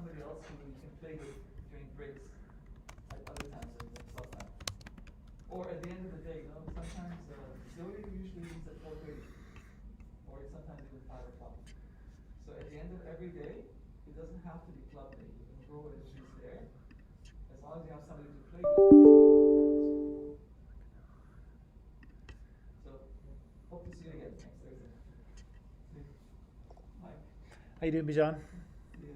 somebody else who you can play with during breaks at other times and stuff like that. Or at the end of the day, sometimes Zoe usually leaves at 4:30, or sometimes even 5 o'clock. So at the end of every day, it doesn't have to be club day. You can go and she's there, as long as you have somebody to play with. So hope to see you again next Thursday. Mike. How you doing, Bijan? See ya.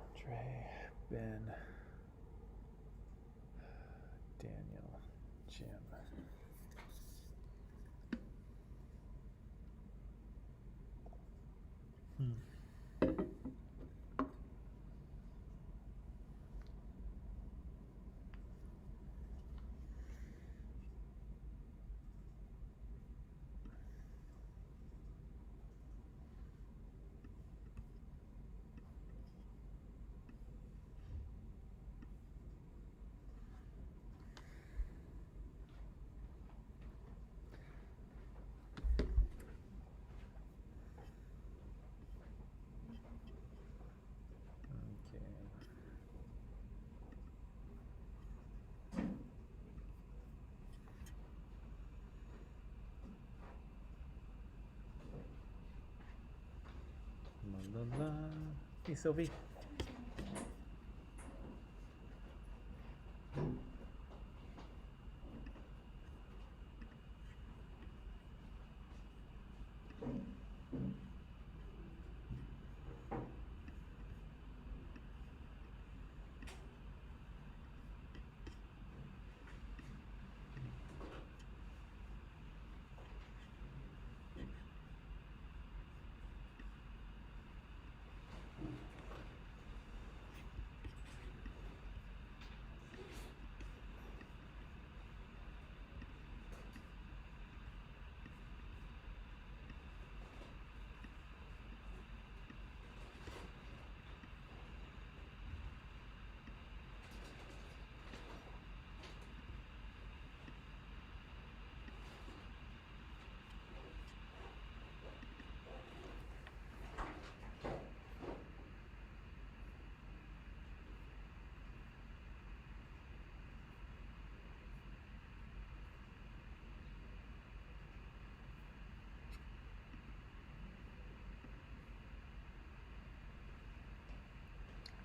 Andre, Ben, Daniel, Jim. La, la, la. Hey, Sylvie.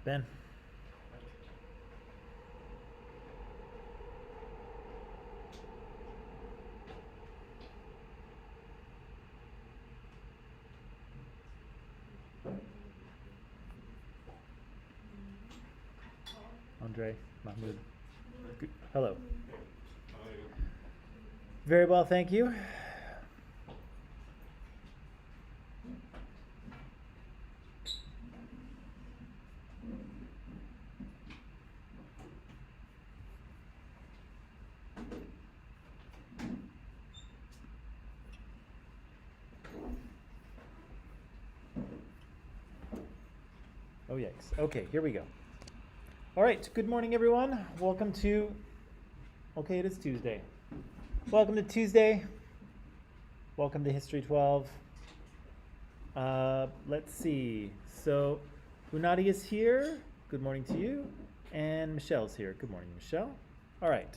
Ben. Andre, Mahmoud. Good. Hello. Very well, thank you. Oh, yikes. Okay, here we go. All right, good morning, everyone. Welcome to, okay, it is Tuesday. Welcome to Tuesday. Welcome to History 12. Let's see. So, Unati is here. Good morning to you. And Michelle's here. Good morning, Michelle. All right.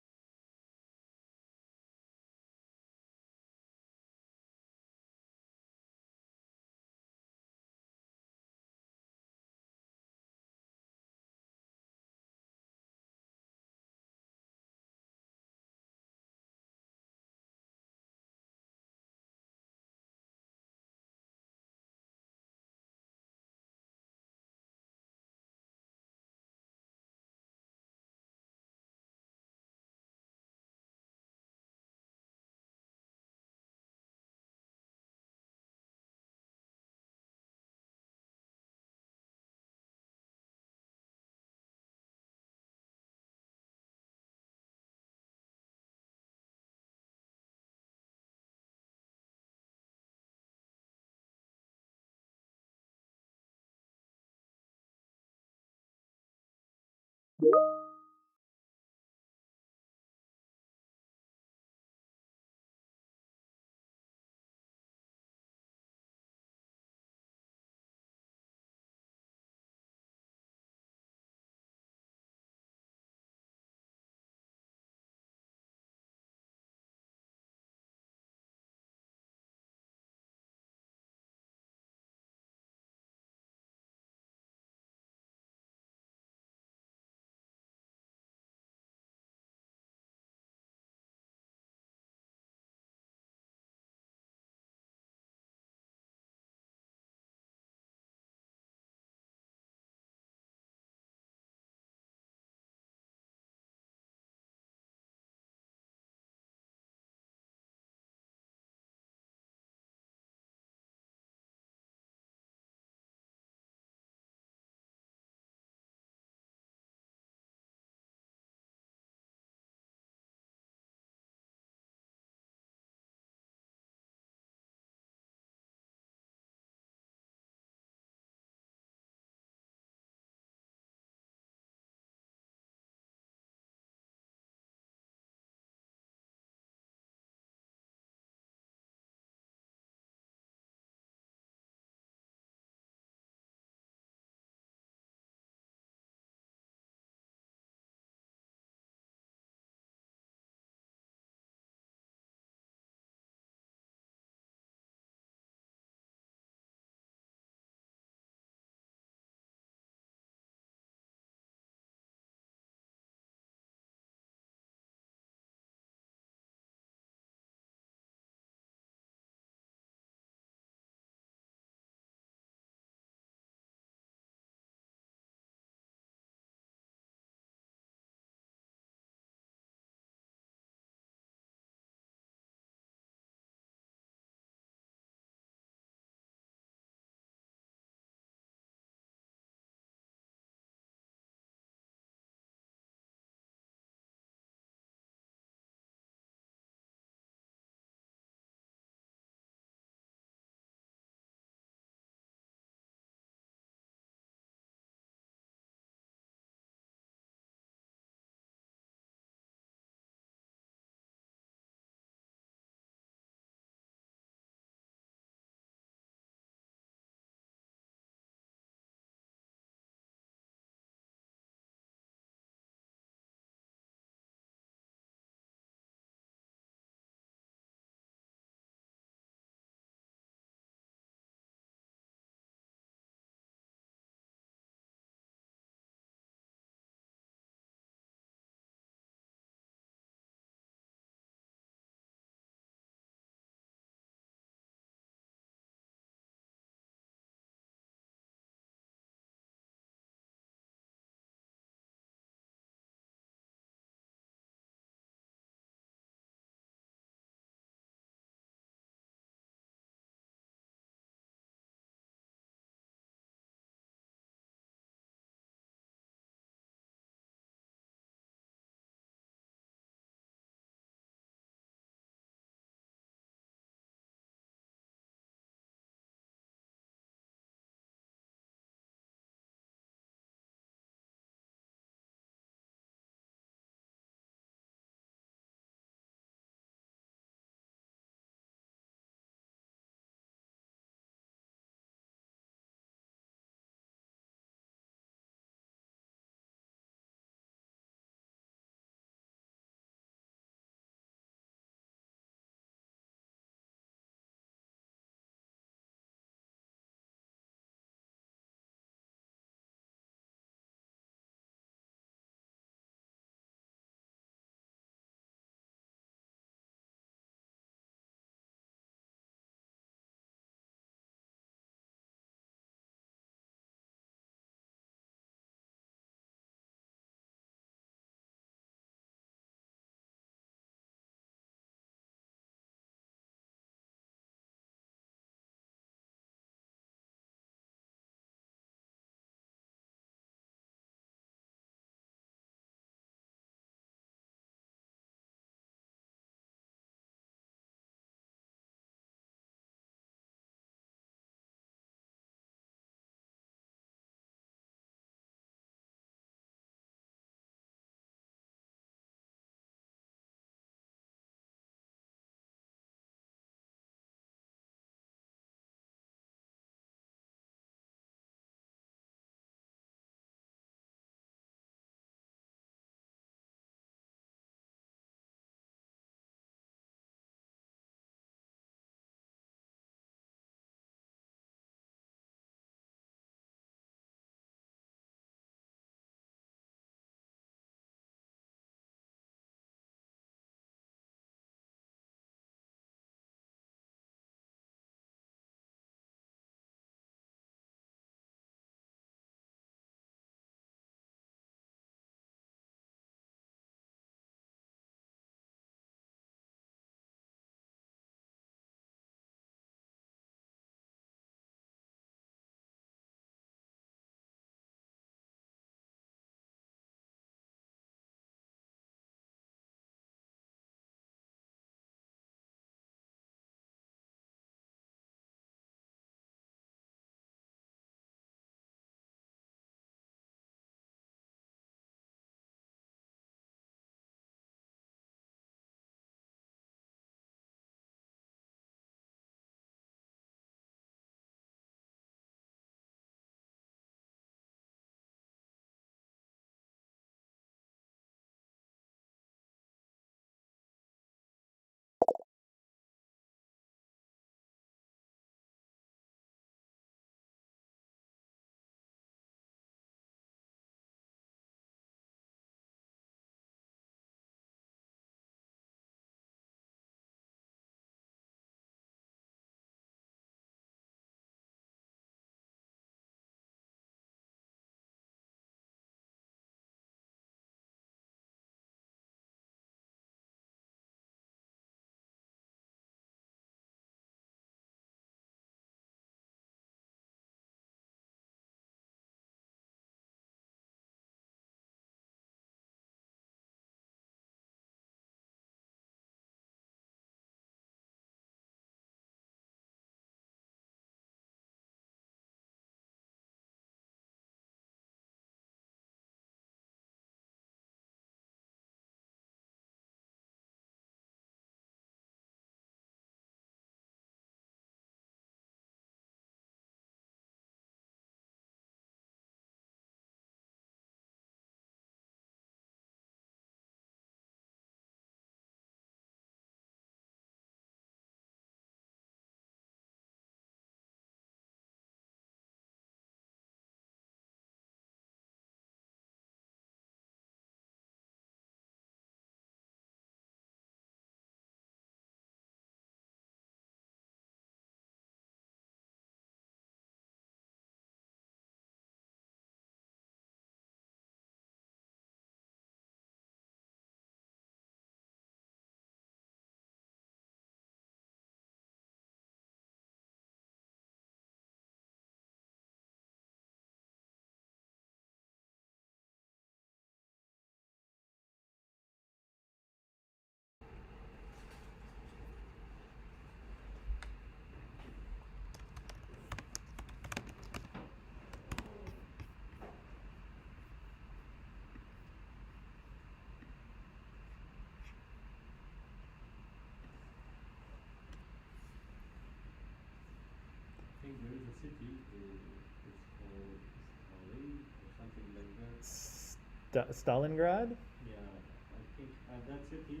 Stalingrad? Yeah, I think that city,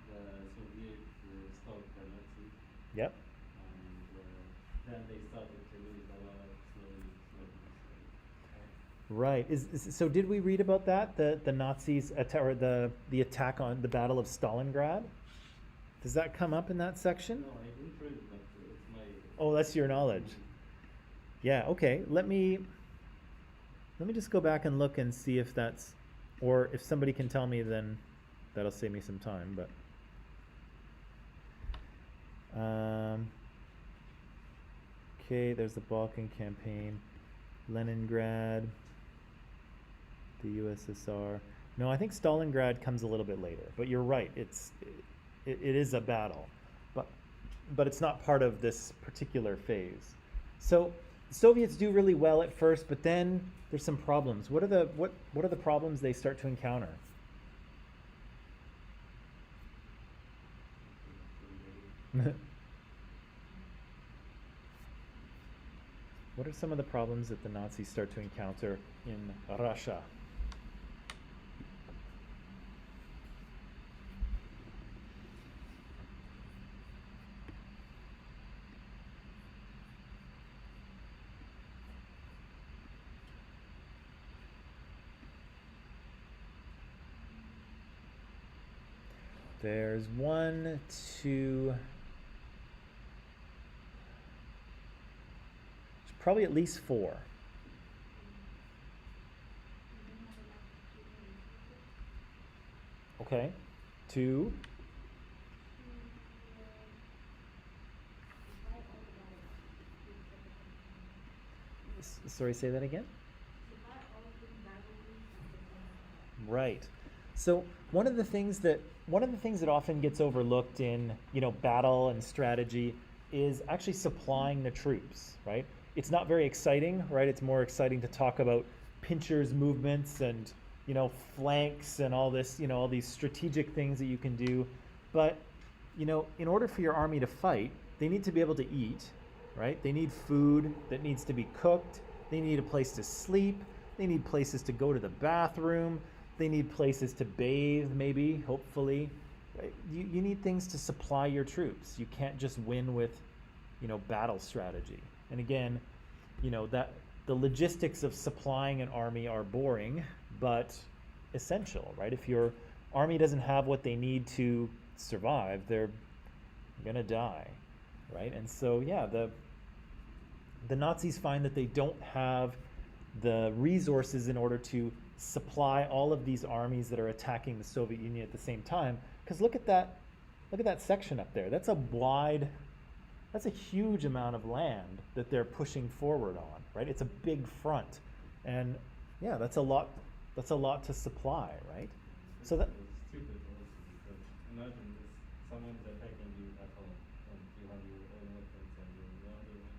the Soviet stopped the Nazi, Yep. and then they started to lose a lot slowly. Right. So did we read about that? The Nazis or the attack on the Battle of Stalingrad? Does that come up in that section? No, I didn't read it, but it's my. Oh, that's your knowledge. Yeah. Okay. Let me just go back and look and see if that's, or if somebody can tell me, then that'll save me some time. But okay, there's the Balkan campaign, Leningrad, the USSR. No, I think Stalingrad comes a little bit later. But you're right. It is a battle, but it's not part of this particular phase. So the Soviets do really well at first, but then there's some problems. What are the problems they start to encounter? What are some of the problems that the Nazis start to encounter in Russia? There's one, two, there's probably at least four. Okay, two. Sorry, say that again? Right. So one of the things that often gets overlooked in, battle and strategy is actually supplying the troops, right? It's not very exciting, right? It's more exciting to talk about pinchers movements and, flanks and all this, all these strategic things that you can do. But, in order for your army to fight, they need to be able to eat, right? They need food that needs to be cooked. They need a place to sleep. They need places to go to the bathroom. They need places to bathe, maybe, hopefully. Right? You need things to supply your troops. You can't just win with, battle strategy. And again, that the logistics of supplying an army are boring, but essential, right? If your army doesn't have what they need to survive, they're gonna die, right? And so, yeah, the Nazis find that they don't have the resources in order to supply all of these armies that are attacking the Soviet Union at the same time. Because look at that section up there. That's a huge amount of land that they're pushing forward on, right? It's a big front, and yeah, that's a lot to supply, right? So that. Stupid also, because imagine this, someone's attacking you at home and you have your own weapons and your other one.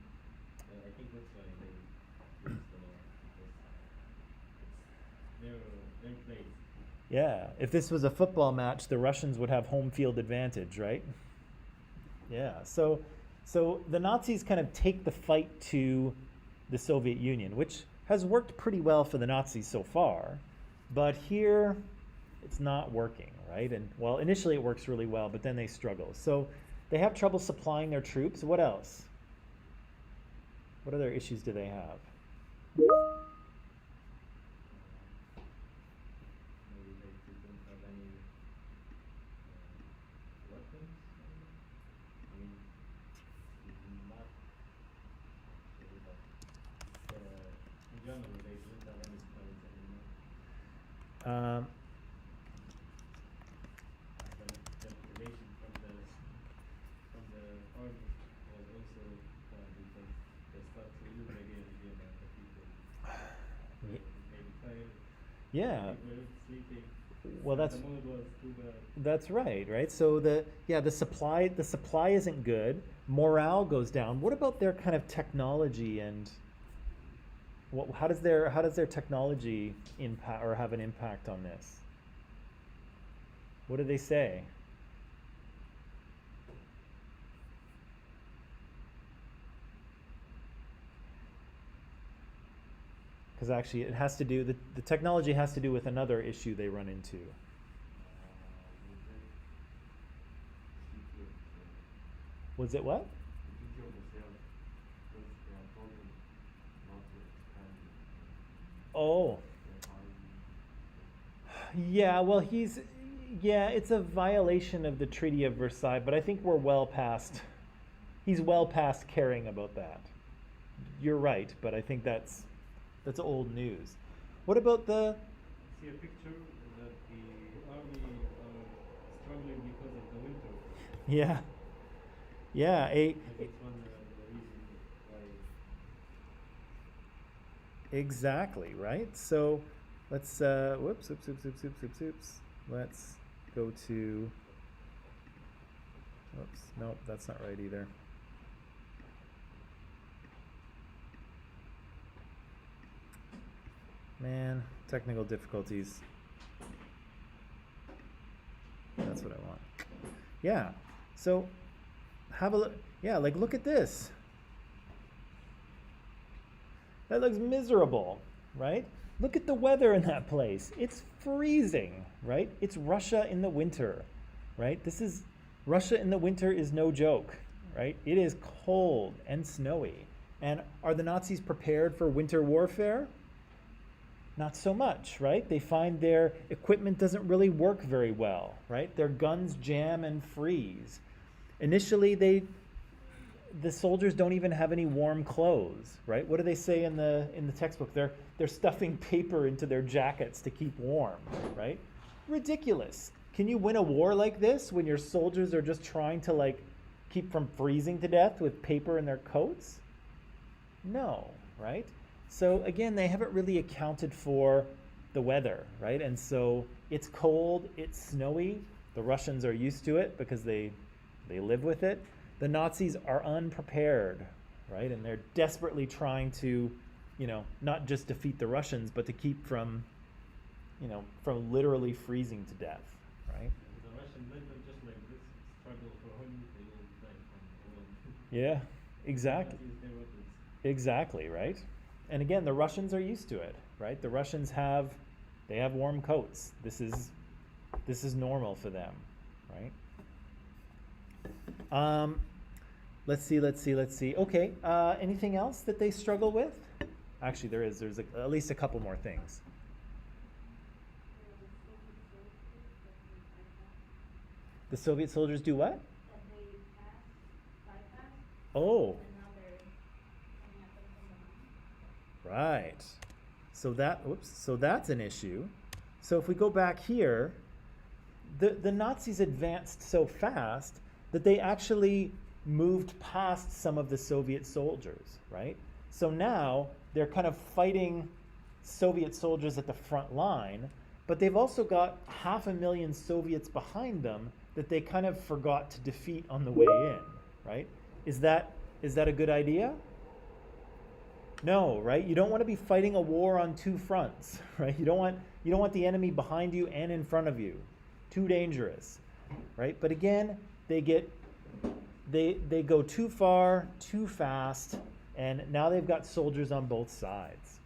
I think that's why they use the law, because it's their place. Yeah, if this was a football match, the Russians would have home field advantage, right? Yeah, so the Nazis kind of take the fight to the Soviet Union, which has worked pretty well for the Nazis so far, but here it's not working, right? And well, initially it works really well, but then they struggle. So they have trouble supplying their troops. What else? What other issues do they have? Maybe they didn't have any weapons. I mean, not really, but in general, they didn't have any planes anymore. The motivation from the army was also bad because they start to lose again the people. Ye- Maybe tired. Yeah. They were sleeping. Well, The mood was too bad. that's right. So the supply isn't good. Morale goes down. What about their kind of technology and how does their technology impact or have an impact on this? What do they say? Because actually it has to do, the technology has to do with another issue they run into. Was it what? Oh. Yeah, well, it's a violation of the Treaty of Versailles, but I think he's well past caring about that. You're right, but I think that's old news. What about the... See a picture that the army struggling because of the winter. Yeah. Yeah, Maybe it's one of the reasons why. exactly, right? So let's whoops. Let's go to, whoops, nope, that's not right either. Man, technical difficulties. That's what I want. Yeah, so have a look. Yeah, like look at this. That looks miserable, right? Look at the weather in that place. It's freezing, right? It's Russia in the winter, right? Russia in the winter is no joke, right? It is cold and snowy. And are the Nazis prepared for winter warfare? Not so much, right? They find their equipment doesn't really work very well, right? Their guns jam and freeze. Initially, the soldiers don't even have any warm clothes, right? What do they say in the textbook? They're stuffing paper into their jackets to keep warm, right? Ridiculous. Can you win a war like this when your soldiers are just trying to keep from freezing to death with paper in their coats? No, right? So again, they haven't really accounted for the weather, right? And so it's cold, it's snowy. The Russians are used to it because they live with it. The Nazis are unprepared, right? And they're desperately trying to, not just defeat the Russians, but to keep from literally freezing to death, right? The Russian winter just like this struggle for home, they will die from all. Yeah, exactly. Exactly, right? And again, the Russians are used to it, right? The Russians have warm coats. This is normal for them, right? Let's see. Okay, anything else that they struggle with? Actually, there's at least a couple more things. The Soviet soldiers do what? Oh. Right. So that's an issue. So if we go back here, the Nazis advanced so fast that they actually moved past some of the Soviet soldiers, right? So now they're kind of fighting Soviet soldiers at the front line, but they've also got 500,000 Soviets behind them that they kind of forgot to defeat on the way in, right? Is that a good idea? No, right? You don't want to be fighting a war on two fronts, right? You don't want the enemy behind you and in front of you. Too dangerous, right? But again, they go too far, too fast, and now they've got soldiers on both sides.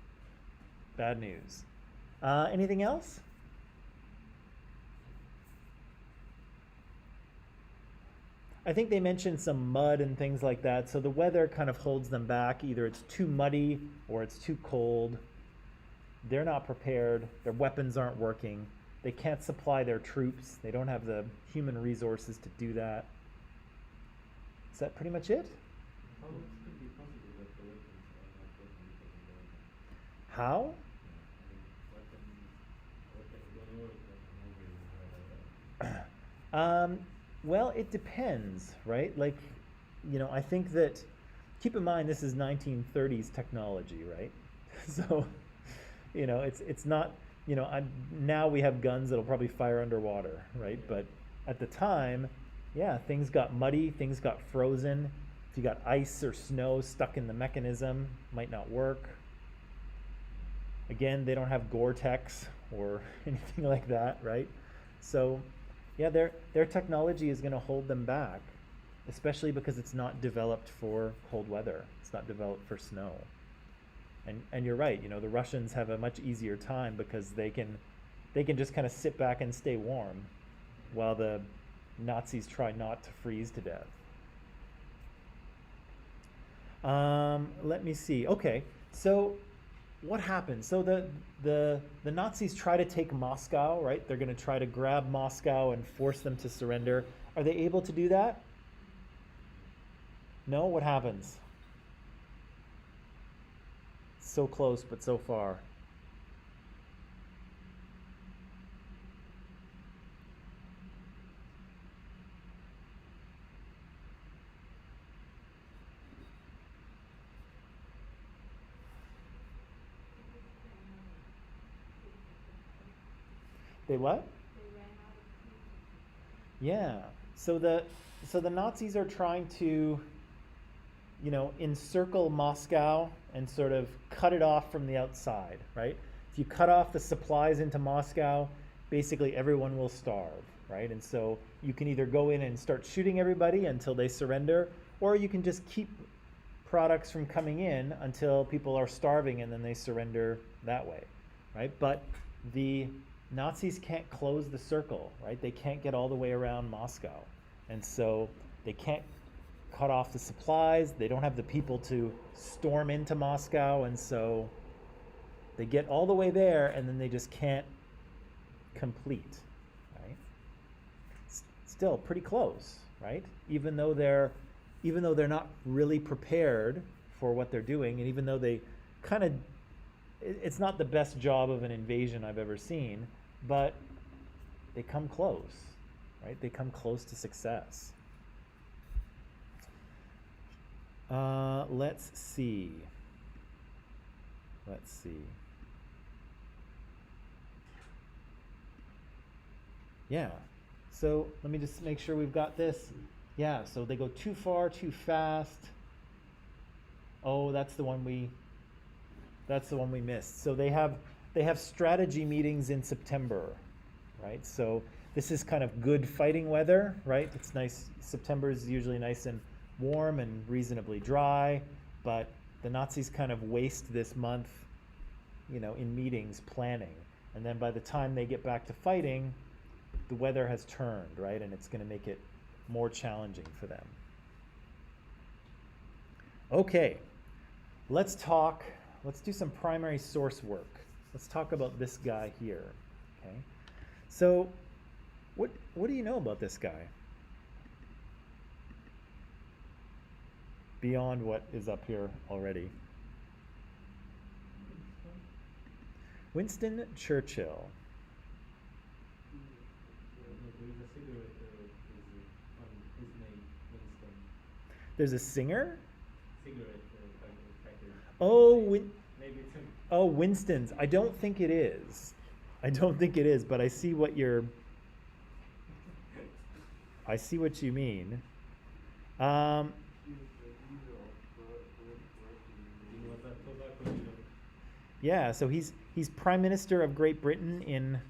Bad news. Anything else? I think they mentioned some mud and things like that, so the weather kind of holds them back. Either it's too muddy or it's too cold. They're not prepared. Their weapons aren't working. They can't supply their troops. They don't have the human resources to do that. Is that pretty much it? How it could be possible that the weapons are not working because of the weather? How? Weapons don't work. Well, it depends, right? I think that, keep in mind this is 1930s technology, right? So, it's not, now we have guns that'll probably fire underwater, right? But at the time, yeah, things got muddy, things got frozen. If you got ice or snow stuck in the mechanism, might not work. Again, they don't have Gore-Tex or anything like that, right? So, yeah, their technology is going to hold them back, especially because it's not developed for cold weather. It's not developed for snow. And you're right, you know, the Russians have a much easier time because they can just kind of sit back and stay warm while the Nazis try not to freeze to death. Let me see. Okay, so what happens? So the Nazis try to take Moscow, right? They're going to try to grab Moscow and force them to surrender. Are they able to do that? No? What happens? So close, but so far. They what? Yeah. So the Nazis are trying to, you know, encircle Moscow and sort of cut it off from the outside, right? If you cut off the supplies into Moscow, basically everyone will starve, right? And so you can either go in and start shooting everybody until they surrender, or you can just keep products from coming in until people are starving and then they surrender that way, right? But the Nazis can't close the circle, right? They can't get all the way around Moscow. And so they can't cut off the supplies. They don't have the people to storm into Moscow. And so they get all the way there and then they just can't complete, right? Still pretty close, right? Even though they're not really prepared for what they're doing, and even though they kind of, it's not the best job of an invasion I've ever seen, but they come close, right? They come close to success. Let's see. Yeah, so let me just make sure we've got this. Yeah, so they go too far, too fast. Oh, that's the one we missed. So they have strategy meetings in September, right? So this is kind of good fighting weather, right? It's nice. September is usually nice and warm and reasonably dry, but the Nazis kind of waste this month, you know, in meetings planning. And then by the time they get back to fighting, the weather has turned, right? And it's going to make it more challenging for them. Okay, let's do some primary source work. Let's talk about this guy here, okay? So, what do you know about this guy? Beyond what is up here already. Winston Churchill. There's a singer? Oh, Winston's. I don't think it is. But I see what you mean. Yeah, so he's Prime Minister of Great Britain in.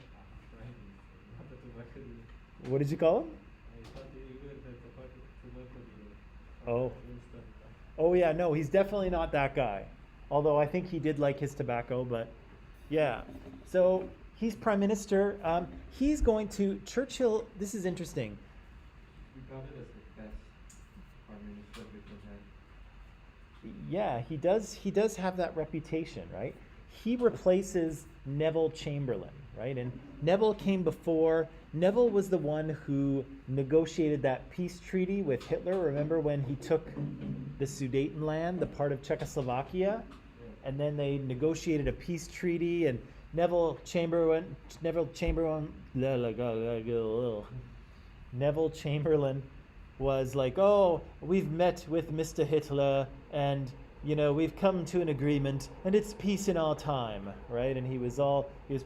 What did you call him? Oh yeah, no, he's definitely not that guy. Although I think he did like his tobacco, but yeah. So he's Prime Minister. He's going to Churchill. This is interesting. Regarded as the best Prime Minister we've ever had. Yeah, he does have that reputation, right? He replaces Neville Chamberlain, right? And Neville came before. Neville was the one who negotiated that peace treaty with Hitler. Remember when he took the Sudetenland, the part of Czechoslovakia? And then they negotiated a peace treaty, and Neville Chamberlain was like, oh, we've met with Mr. Hitler, and we've come to an agreement, and it's peace in our time, right? And he was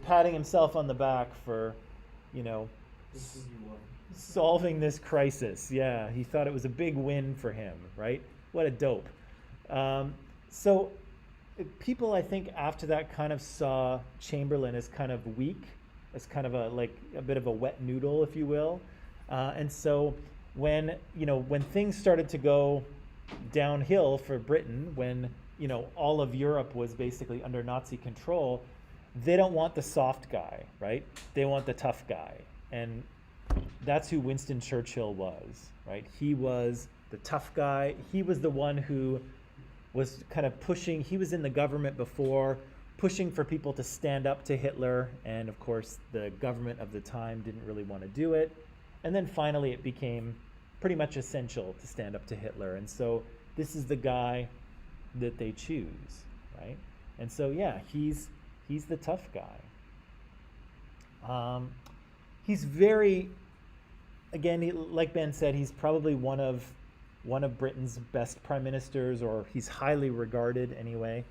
patting himself on the back for, solving this crisis. Yeah, he thought it was a big win for him, right? What a dope. So people, I think, after that kind of saw Chamberlain as kind of weak, as kind of a bit of a wet noodle, if you will. And so when things started to go downhill for Britain, when all of Europe was basically under Nazi control, they don't want the soft guy, right? They want the tough guy. And that's who Winston Churchill was, right? He was the tough guy. He was the one who was kind of pushing, he was in the government before, pushing for people to stand up to Hitler. And of course, the government of the time didn't really want to do it. And then finally, it became pretty much essential to stand up to Hitler. And so this is the guy that they choose, right? And so, yeah, he's the tough guy. He's very, again, like Ben said, he's probably one of Britain's best prime ministers, or he's highly regarded anyway.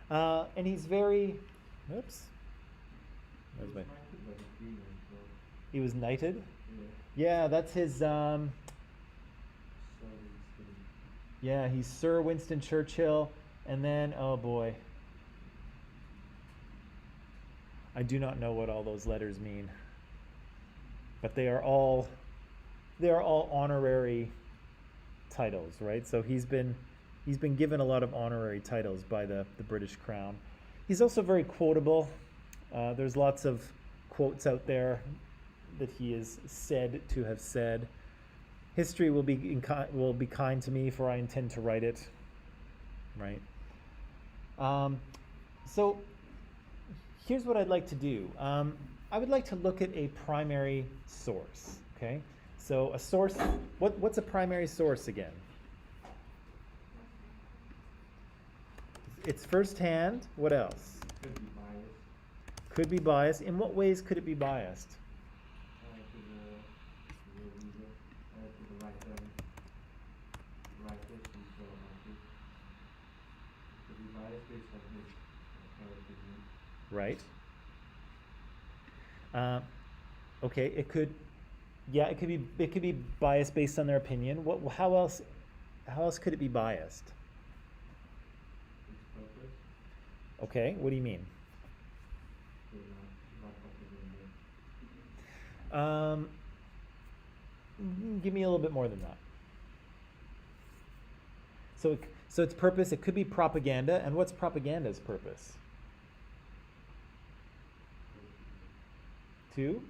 And he's very, oops. There's my, he was knighted? Yeah, that's his, yeah, he's Sir Winston Churchill. And then, oh boy. I do not know what all those letters mean. But they are all honorary titles, right? So he's been given a lot of honorary titles by the British Crown. He's also very quotable. There's lots of quotes out there that he is said to have said. History will be kind to me, for I intend to write it. Right. So here's what I'd like to do. I would like to look at a primary source. Okay. So a source. What's a primary source again? It's firsthand. What else? Could be biased. Could be biased. In what ways could it be biased? To the writer, writers who show it. Could be biased based on his opinion. Right. Okay. It could. Yeah. It could be biased based on their opinion. How else could it be biased? Its purpose. Okay. What do you mean? Not propaganda. Give me a little bit more than that. So its purpose, it could be propaganda. And what's propaganda's purpose? To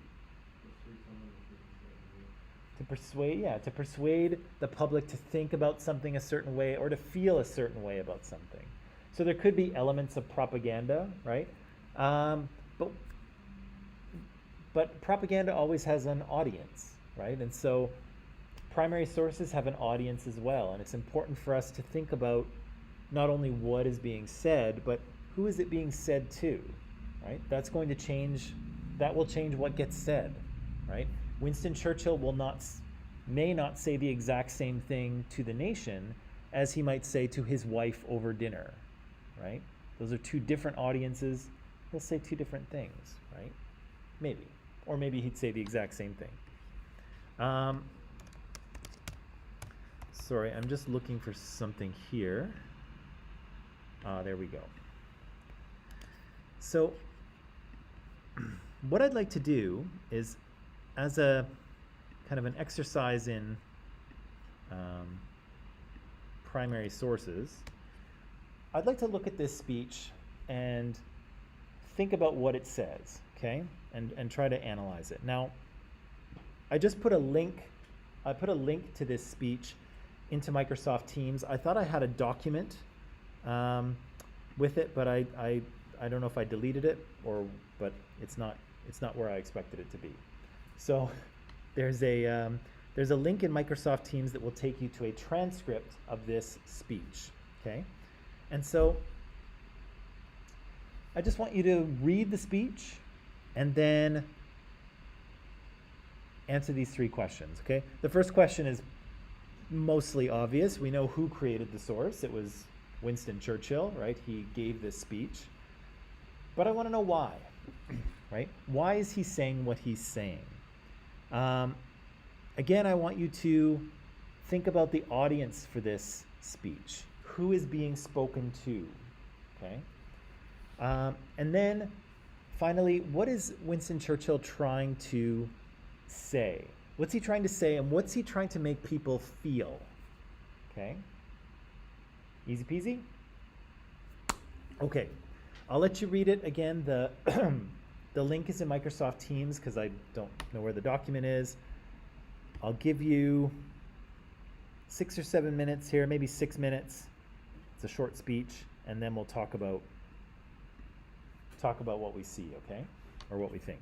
persuade the public to think about something a certain way, or to feel a certain way about something. So there could be elements of propaganda, right? But propaganda always has an audience, right? And so primary sources have an audience as well. And it's important for us to think about not only what is being said, but who is it being said to, right? That will change what gets said, right? Winston Churchill may not say the exact same thing to the nation as he might say to his wife over dinner, right? Those are two different audiences. He'll say two different things, right? Maybe. Or maybe he'd say the exact same thing. Sorry, I'm just looking for something here. There we go. So what I'd like to do is, as a kind of an exercise in primary sources, I'd like to look at this speech and think about what it says, okay? And try to analyze it. Now, I just put a link to this speech into Microsoft Teams. I thought I had a document with it, but I don't know if I deleted it, but it's not where I expected it to be. So there's a link in Microsoft Teams that will take you to a transcript of this speech, okay? And so I just want you to read the speech and then answer these three questions, okay? The first question is mostly obvious. We know who created the source. It was Winston Churchill, right? He gave this speech. But I want to know why, right? Why is he saying what he's saying? Again, I want you to think about the audience for this speech. Who is being spoken to, okay? And then, finally, what is Winston Churchill trying to say? What's he trying to say, and what's he trying to make people feel? Okay? Easy peasy? Okay, I'll let you read it again. The the link is in Microsoft Teams because I don't know where the document is. I'll give you 6 or 7 minutes here, maybe 6 minutes. It's a short speech, and then we'll talk about what we see, okay? Or what we think.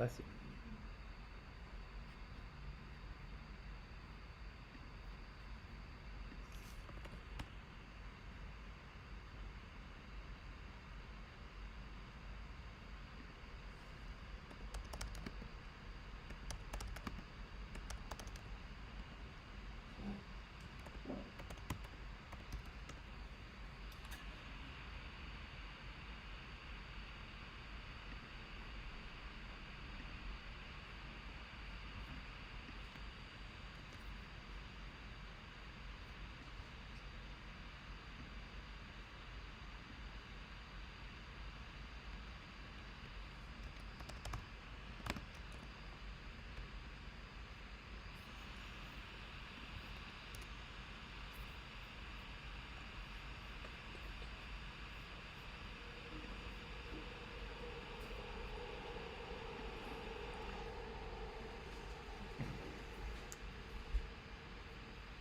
Bless you.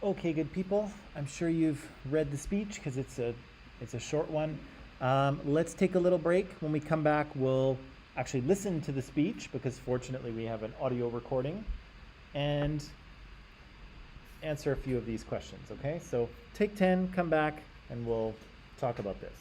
Okay, good people. I'm sure you've read the speech because it's a short one. Let's take a little break. When we come back, we'll actually listen to the speech because fortunately we have an audio recording and answer a few of these questions, okay? So take 10, come back, and we'll talk about this.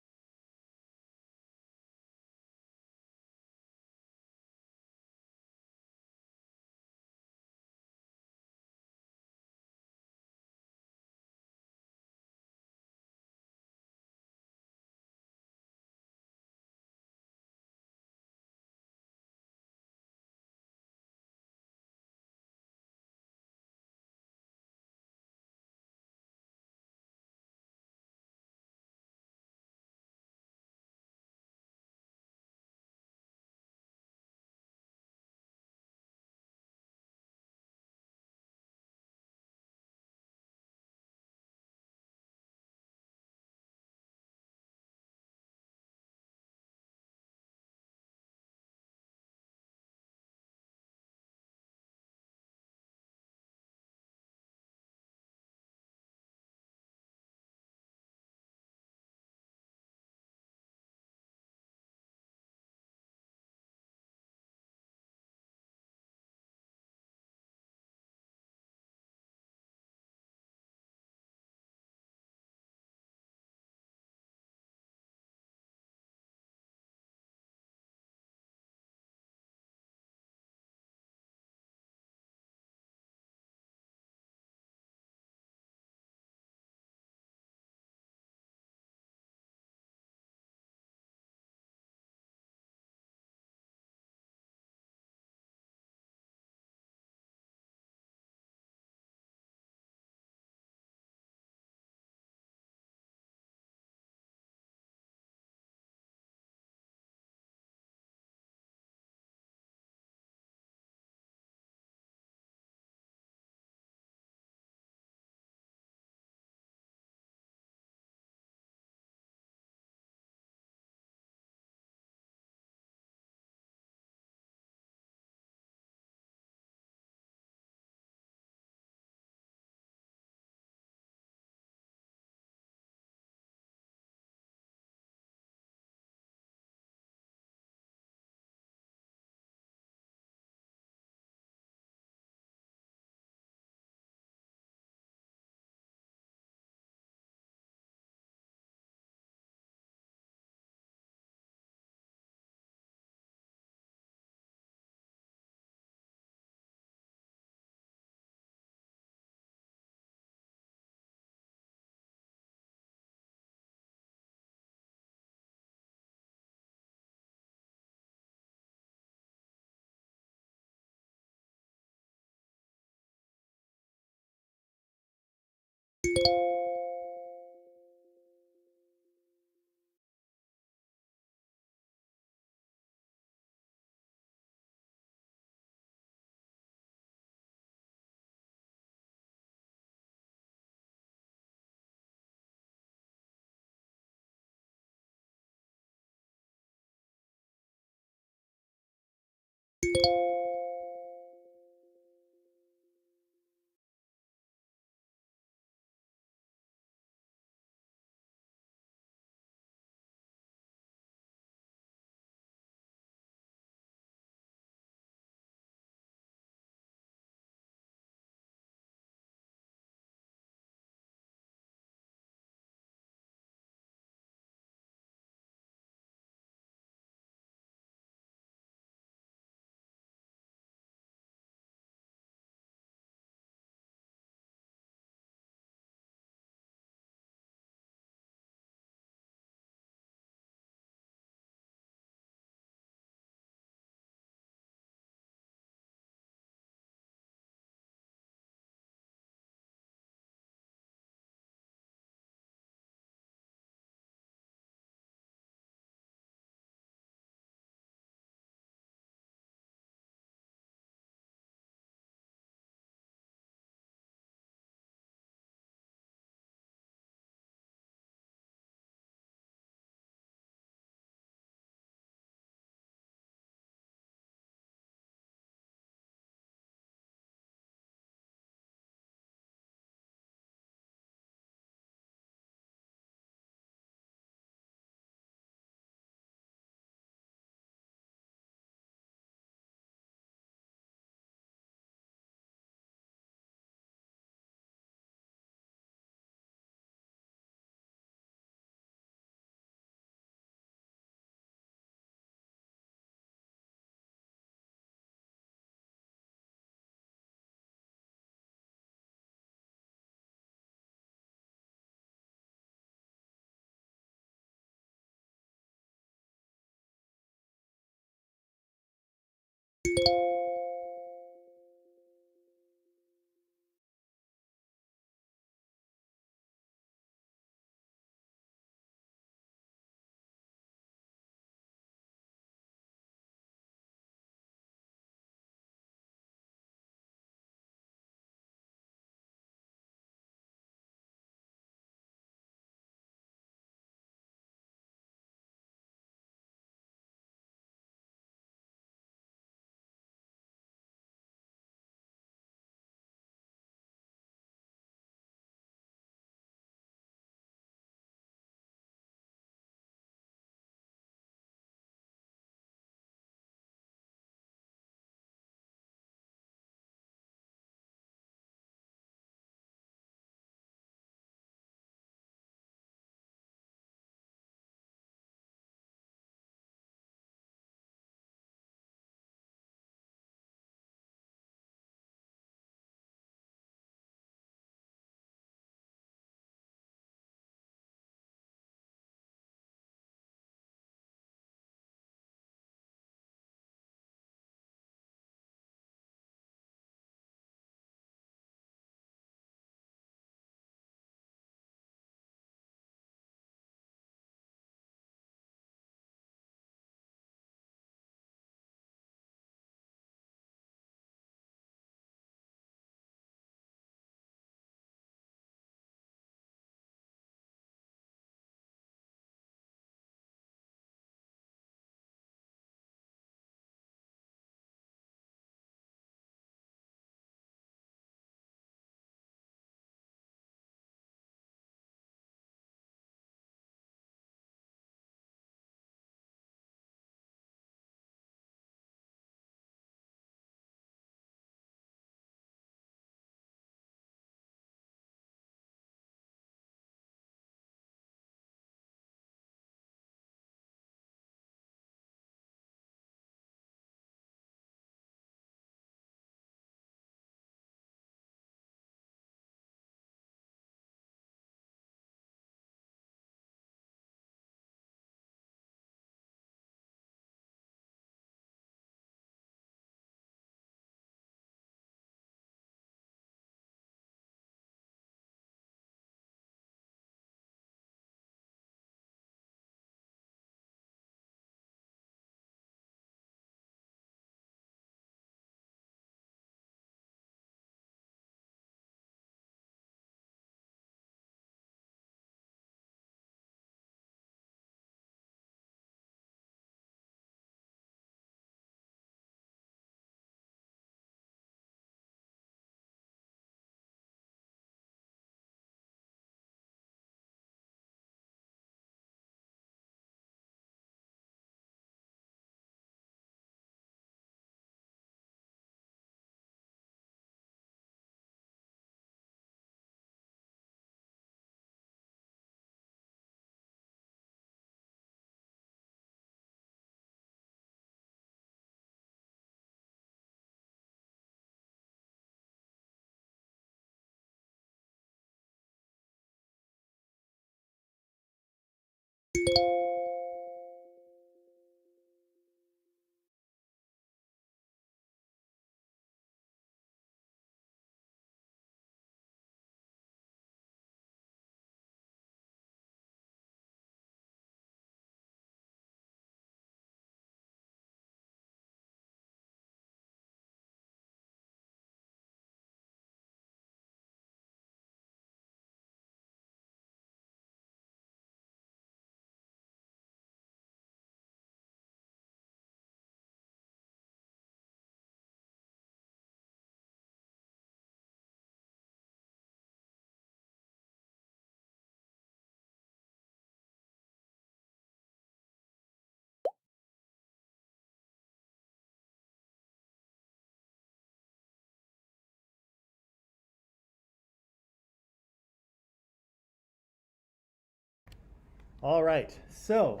All right, so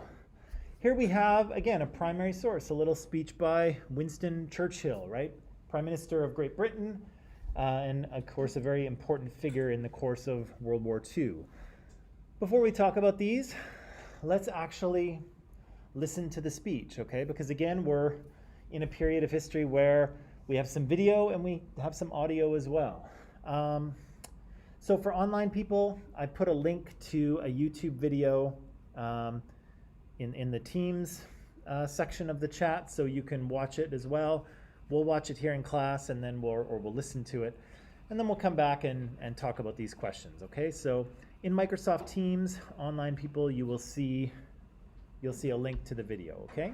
here we have, again, a primary source, a little speech by Winston Churchill, right? Prime Minister of Great Britain, and of course a very important figure in the course of World War II. Before we talk about these, let's actually listen to the speech, okay? Because again, we're in a period of history where we have some video and we have some audio as well. So for online people, I put a link to a YouTube video in the Teams section of the chat, so you can watch it as well. We'll watch it here in class, and then we'll listen to it, and then we'll come back and talk about these questions. Okay, so in Microsoft Teams, online people, you'll see a link to the video. Okay.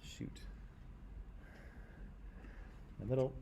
Shoot. A little.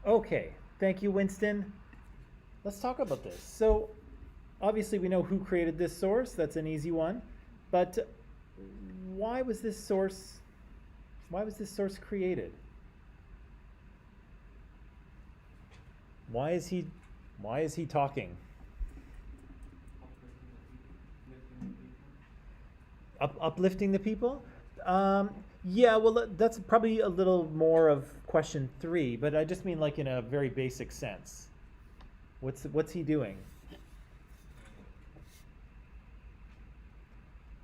Okay, thank you, Winston. Let's talk about this. So, obviously, we know who created this source. That's an easy one. But why was this source? Why was this source created? Why is he talking? Uplifting the people? Yeah, well, that's probably a little more of question 3, but I just mean like in a very basic sense. What's he doing?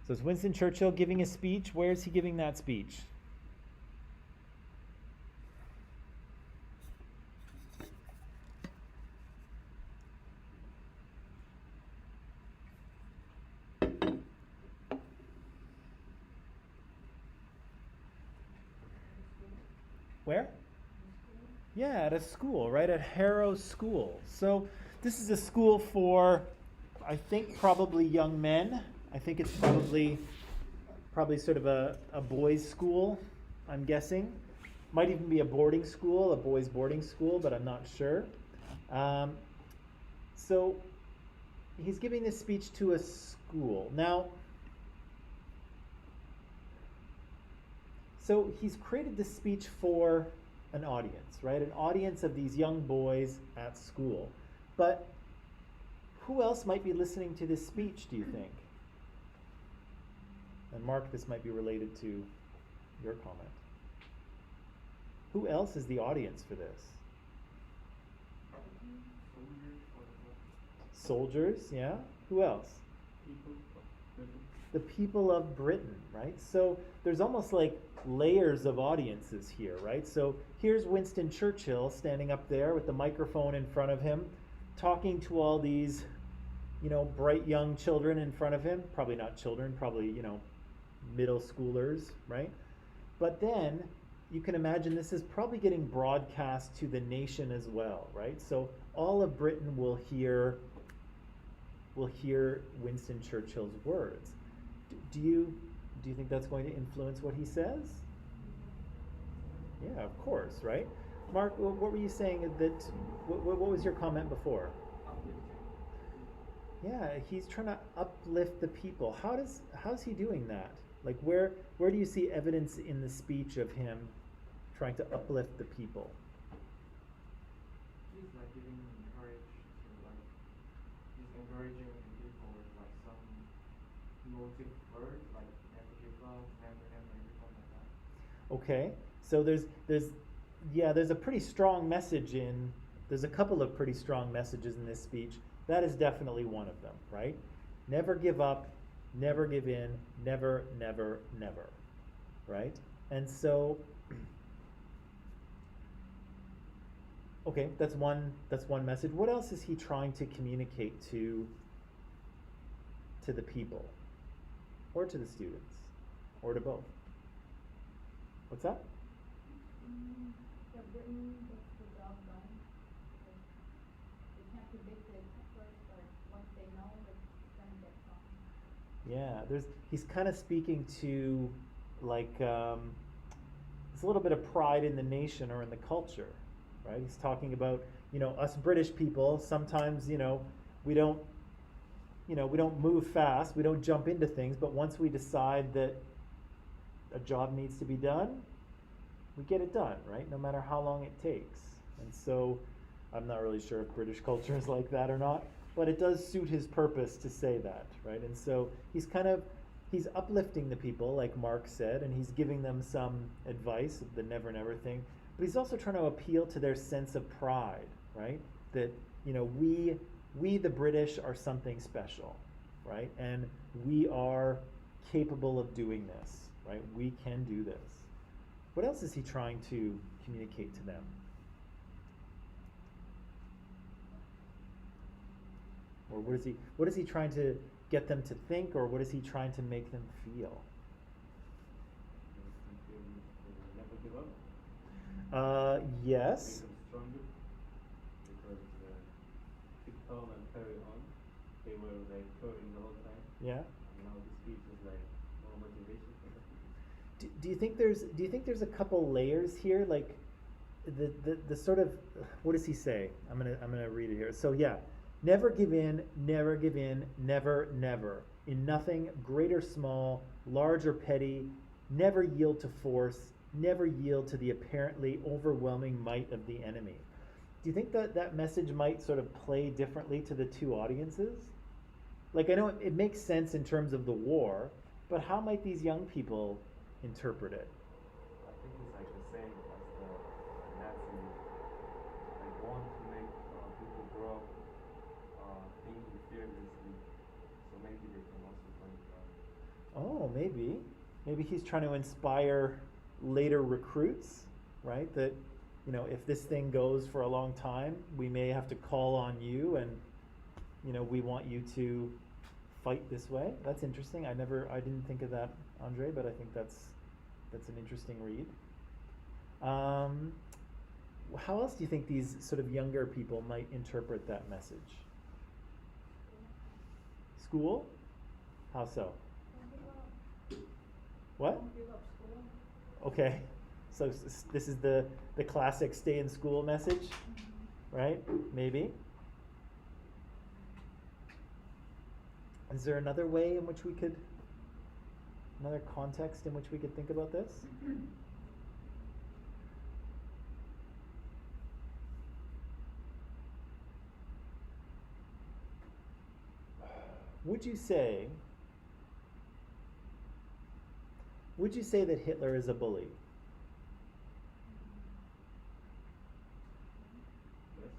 So it's Winston Churchill giving a speech. Where is he giving that speech? Where? Yeah, at a school, right? At Harrow School. So this is a school for, I think, probably young men. I think it's probably sort of a boys' school, I'm guessing. Might even be a boarding school, a boys' boarding school, but I'm not sure. So he's giving this speech to a school. Now, so he's created this speech for an audience, right? An audience of these young boys at school. But who else might be listening to this speech, do you think? And Mark, this might be related to your comment. Who else is the audience for this? Soldiers, yeah. Who else? The people of Britain, right? So there's almost like layers of audiences here, right? So here's Winston Churchill standing up there with the microphone in front of him, talking to all these, bright young children in front of him. Probably not children, probably, middle schoolers, right? But then you can imagine this is probably getting broadcast to the nation as well, right? So all of Britain will hear Winston Churchill's words. Do you think that's going to influence what he says? Yeah, of course, right? Mark, what were you saying what was your comment before? Yeah, he's trying to uplift the people. How's he doing that? Like where do you see evidence in the speech of him trying to uplift the people? He's like giving courage to he's encouraging people with like some motive words like never give up, never everything like that. Okay, so there's a pretty strong message there's a couple of pretty strong messages in this speech. That is definitely one of them, right? Never give up, never give in, never, never, never, right? And so, okay, that's one message. What else is he trying to communicate to the people, or to the students, or to both? What's that? That Britain gets the job done. They can't predict it at first, but once they know, it's gonna get done. Yeah, he's kind of speaking to like there's a little bit of pride in the nation or in the culture, right? He's talking about us British people. Sometimes we don't move fast. We don't jump into things, but once we decide that a job needs to be done, we get it done, right? No matter how long it takes. And so I'm not really sure if British culture is like that or not, but it does suit his purpose to say that, right? And so he's uplifting the people, like Mark said, and he's giving them some advice, the never never thing, but he's also trying to appeal to their sense of pride, right? That, we the British are something special, right? And we are capable of doing this, right? We can do this. What else is he trying to communicate to them? Or what is he trying to get them to think, or what is he trying to make them feel? Never give up. Yes. Make them stronger, because keep calm and carry on. They were like hurting the whole time. Yeah. And now the speech is like more motivation for them. Do you think there's a couple layers here? Like, the sort of, what does he say? I'm gonna read it here. So yeah, never give in, never give in, never, never. In nothing, great or small, large or petty, never yield to force, never yield to the apparently overwhelming might of the enemy. Do you think that that message might sort of play differently to the two audiences? Like, I know it makes sense in terms of the war, but how might these young people interpret it? I think it's like the same as the Nazis. Like want to make people grow thinking fearlessly. So maybe they can also bring that. Oh, maybe. Maybe he's trying to inspire later recruits, right? That, you know, if this thing goes for a long time, we may have to call on you and, you know, we want you to fight this way. That's interesting. I didn't think of that, Andre, but I think that's an interesting read. How else do you think these sort of younger people might interpret that message? School? How so? What? Don't give up school. Okay, so this is the classic stay in school message, right? Maybe. Is there another way in which we could, another context in which we could think about this? Would you say that Hitler is a bully? Yes.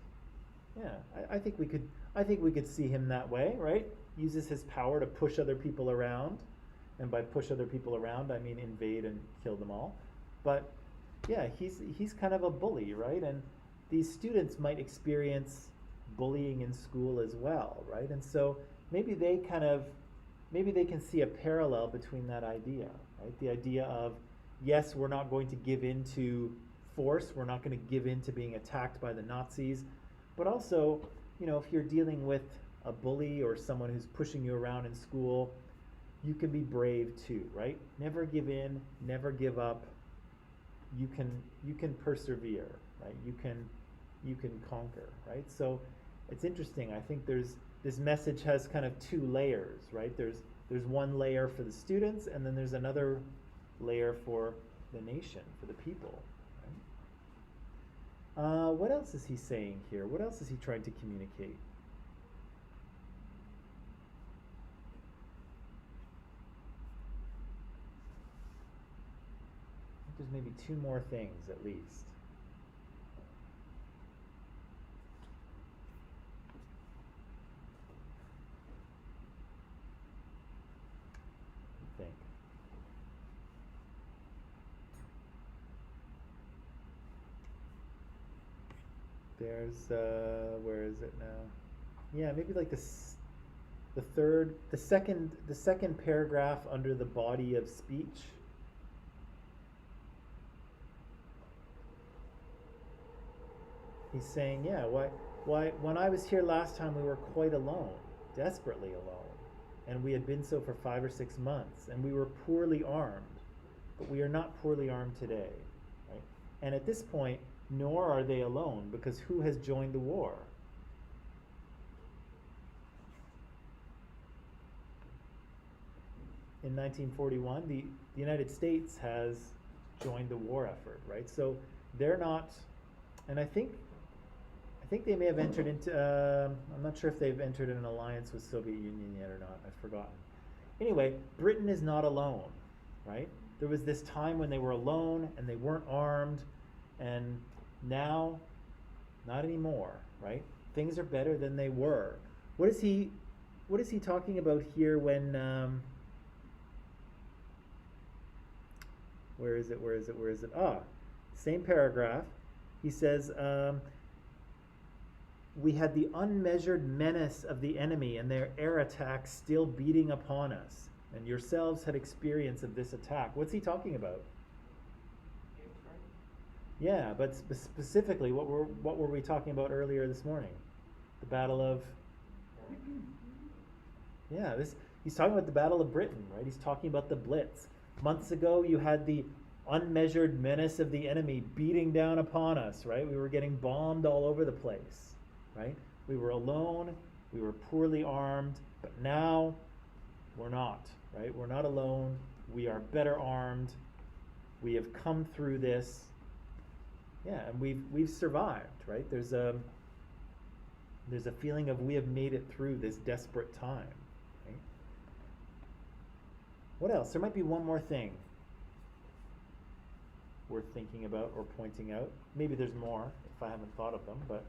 Yeah, I think we could see him that way, right? Uses his power to push other people around, and by push other people around, I mean invade and kill them all. But yeah, he's kind of a bully, right? And these students might experience bullying in school as well, right? And so maybe they can see a parallel between that idea, right? The idea of, yes, we're not going to give in to force, we're not going to give in to being attacked by the Nazis, but also, you know, if you're dealing with a bully or someone who's pushing you around in school, you can be brave too, right? Never give in, never give up. You can persevere, right? You can conquer, right? So it's interesting. I think this message has kind of two layers, right? There's one layer for the students, and then there's another layer for the nation, for the people, right? What else is he saying here? What else is he trying to communicate? I think there's maybe two more things at least. I think. There's where is it now? Yeah, maybe like the second paragraph under the body of speech. He's saying, yeah, why when I was here last time we were quite alone, desperately alone, and we had been so for 5 or 6 months, and we were poorly armed, but we are not poorly armed today, right? And at this point, nor are they alone, because who has joined the war? In 1941, the United States has joined the war effort, right? So they're not, and I think they may have entered into, I'm not sure if they've entered an alliance with Soviet Union yet or not, I've forgotten. Anyway, Britain is not alone, right? There was this time when they were alone and they weren't armed, and now, not anymore, right? Things are better than they were. What is he talking about here when, where is it? Ah, same paragraph. He says, we had the unmeasured menace of the enemy and their air attacks still beating upon us, and yourselves had experience of this attack. What's he talking about? Yeah, but specifically, what were we talking about earlier this morning? The Battle of... Yeah, he's talking about the Battle of Britain, right? He's talking about the Blitz. Months ago, you had the unmeasured menace of the enemy beating down upon us, right? We were getting bombed all over the place, right? We were alone, we were poorly armed, but now we're not, right? We're not alone, we are better armed, we have come through this, yeah, and we've survived, right? There's a feeling of we have made it through this desperate time, right? What else? There might be one more thing worth thinking about or pointing out. Maybe there's more if I haven't thought of them, but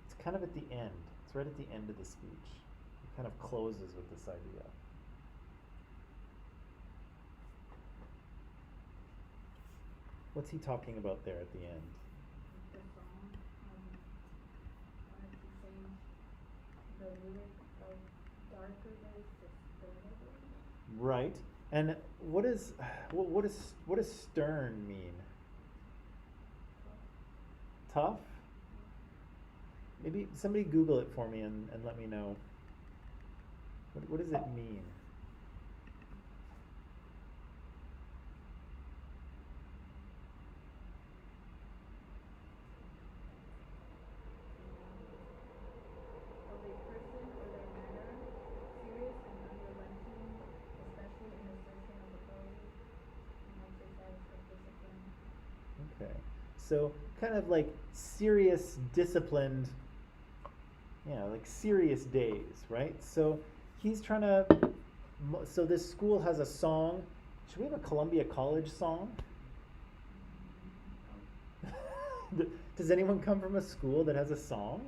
it's kind of at the end. It's right at the end of the speech. It kind of closes with this idea. What's he talking about there at the end? The song, wanted to change the lyric of darker days to sterner days. Right. And what does stern mean? Tough? Maybe somebody Google it for me and let me know. What does it mean? Of a person or their manner, serious and unrelenting, especially in assertion of authority and exercise of discipline. Okay. So kind of like serious, disciplined, like serious days, right? So he's trying to, so this school has a song. Should we have a Columbia College song? Does anyone come from a school that has a song?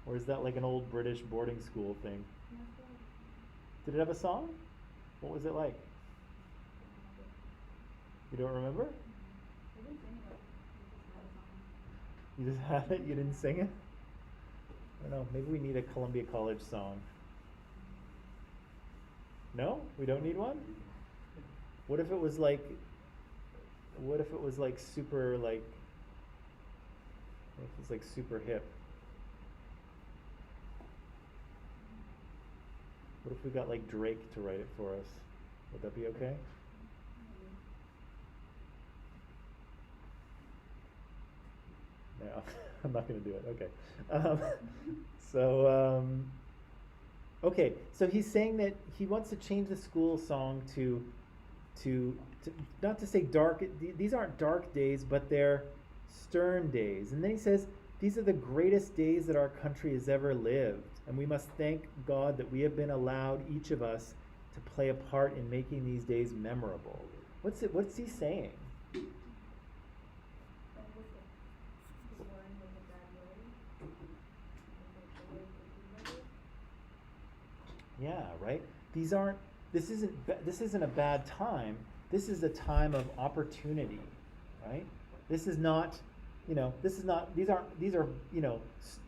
Or is that like an old British boarding school thing? Did it have a song? What was it like? You don't remember? We didn't sing it, we just had a song. You just had it? You didn't sing it? I don't know. Maybe we need a Columbia College song. No? We don't need one? What if it was like super like, what if it's like super hip? What if we got like Drake to write it for us? Would that be okay? No, I'm not going to do it. Okay. Okay, so he's saying that he wants to change the school song to not to say dark, these aren't dark days, but they're stern days. And then he says, these are the greatest days that our country has ever lived. And we must thank God that we have been allowed, each of us, to play a part in making these days memorable. What's he saying? Yeah, right? This isn't a bad time. This is a time of opportunity, right? These are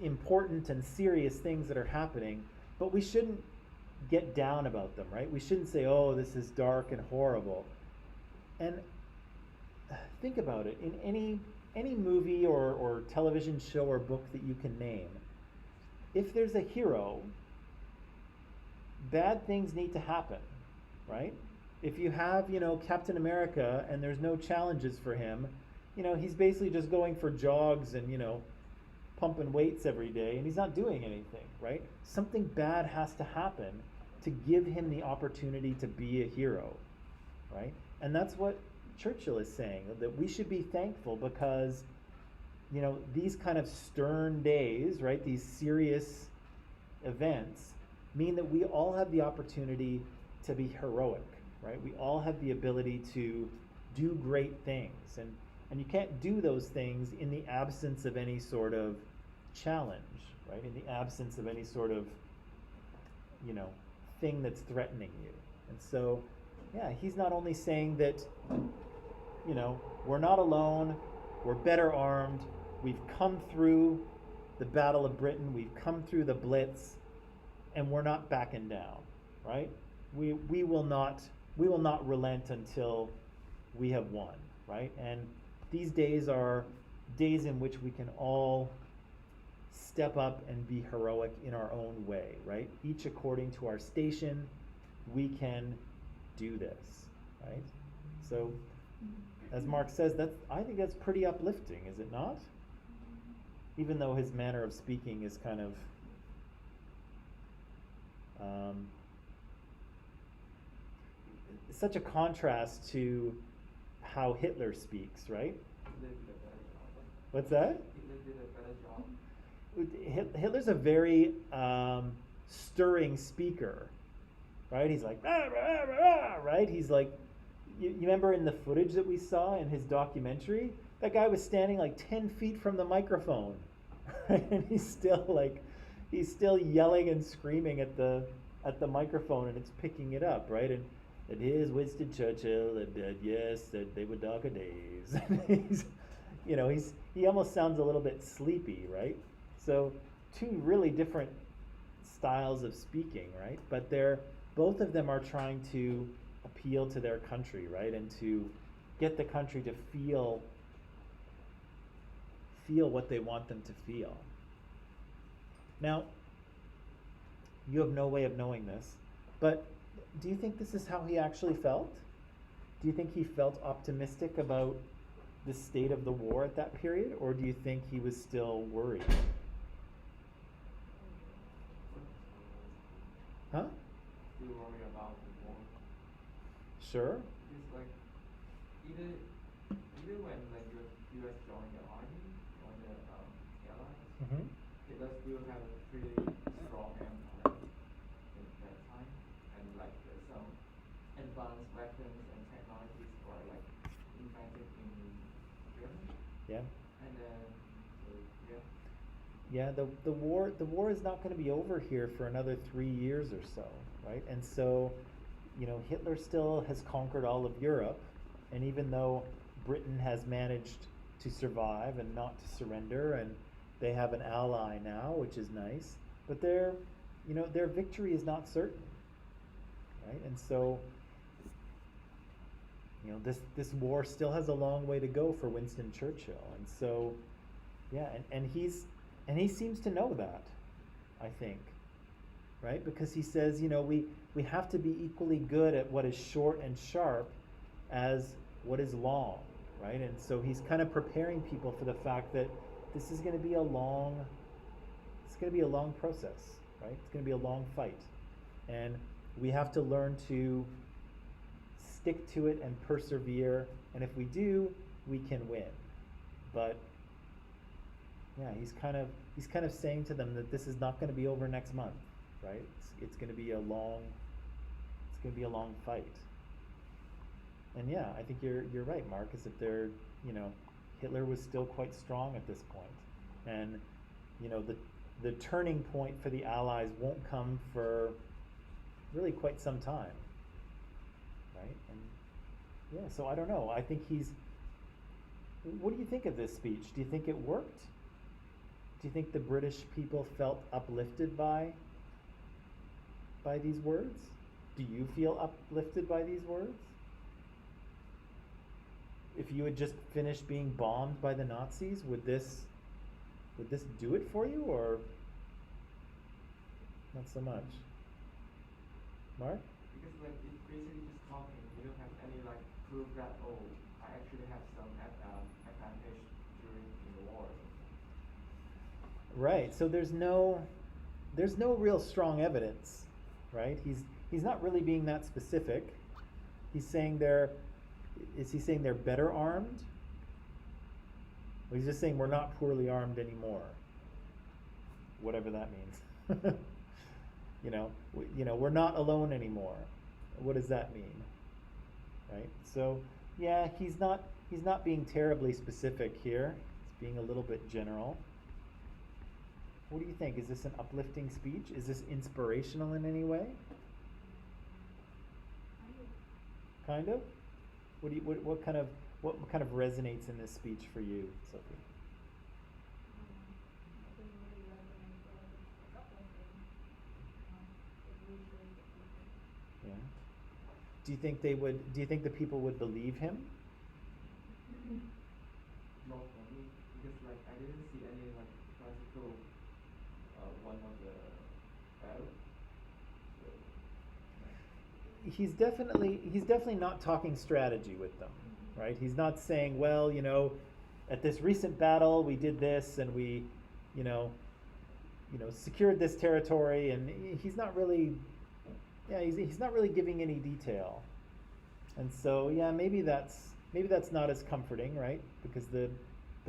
important and serious things that are happening, but we shouldn't get down about them, right? We shouldn't say, oh, this is dark and horrible. And think about it. In any movie or television show or book that you can name, if there's a hero, bad things need to happen, right? If you have, Captain America and there's no challenges for him, he's basically just going for jogs and, pumping weights every day and he's not doing anything, right? Something bad has to happen to give him the opportunity to be a hero, right? And that's what Churchill is saying, that we should be thankful because, these kind of stern days, right, these serious events mean that we all have the opportunity to be heroic, right? We all have the ability to do great things. And you can't do those things in the absence of any sort of challenge, right? In the absence of any sort of, thing that's threatening you. And so, yeah, he's not only saying that, we're not alone, we're better armed, we've come through the Battle of Britain, we've come through the Blitz, and we're not backing down, right? We will not relent until we have won, right? And these days are days in which we can all step up and be heroic in our own way, right? Each according to our station, we can do this, right? So, as Mark says, I think that's pretty uplifting, is it not? Even though his manner of speaking is kind of such a contrast to how Hitler speaks, right? Hitler did a better job. What's that? Hitler did a better job. Hitler's a very stirring speaker, right? He's like, rah, rah, rah, right? He's like, you remember in the footage that we saw in his documentary, that guy was standing like 10 feet from the microphone, right? And he's still yelling and screaming at the microphone, and it's picking it up, right? And here's Winston Churchill, and yes, that they were darker days. He almost sounds a little bit sleepy, right? So two really different styles of speaking, right? But both of them are trying to appeal to their country, right? And to get the country to feel what they want them to feel. Now, you have no way of knowing this, but do you think this is how he actually felt? Do you think he felt optimistic about the state of the war at that period, or do you think he was still worried? Huh? Still worry about the war. Sure. It's like either when like U.S. joined the army, joined the allies, Mm-hmm. Hitler still had a pretty strong empire in that time, and like there's some advanced weapons and technologies were like invented in Germany, Yeah. and then so yeah. Yeah, the war is not going to be over here for another 3 years or so, right? And so, Hitler still has conquered all of Europe, and even though Britain has managed to survive and not to surrender, and they have an ally now, which is nice, but their victory is not certain, right? And so, this war still has a long way to go for Winston Churchill, and so, yeah, and he seems to know that, I think, right? Because he says, we have to be equally good at what is short and sharp as what is long, right? And so he's kind of preparing people for the fact that this is going to be a long process, right? It's going to be a long fight, and we have to learn to stick to it and persevere, and if we do, we can win. But yeah, he's kind of saying to them that this is not going to be over next month, right? It's going to be a long fight. And yeah, I think you're right, Mark, is that Hitler was still quite strong at this point. And the turning point for the Allies won't come for really quite some time. Right? And yeah, so I don't know. I think what do you think of this speech? Do you think it worked? Do you think the British people felt uplifted by these words? Do you feel uplifted by these words? If you had just finished being bombed by the Nazis, would this do it for you, or not so much? Mark? Because like it's basically just talking. You don't have any like proof that I actually have some advantage during the war. Right. So there's no real strong evidence, right? He's not really being that specific. He's saying is he saying they're better armed? Or he's just saying we're not poorly armed anymore. Whatever that means. We're not alone anymore. What does that mean? Right? So, yeah, he's not being terribly specific here. He's being a little bit general. What do you think? Is this an uplifting speech? Is this inspirational in any way? Kind of? What kind of resonates in this speech for you, Sophie? I think really resonates with a couple of things. It reassures the people. Yeah. Do you think the people would believe him? Not for me, because like I didn't see any like practical one of the battle. So, he's definitely not talking strategy with them, right? He's not saying, well, at this recent battle we did this and we, you know, secured this territory, and he's not really, he's not really giving any detail. And so, maybe that's not as comforting, right? Because the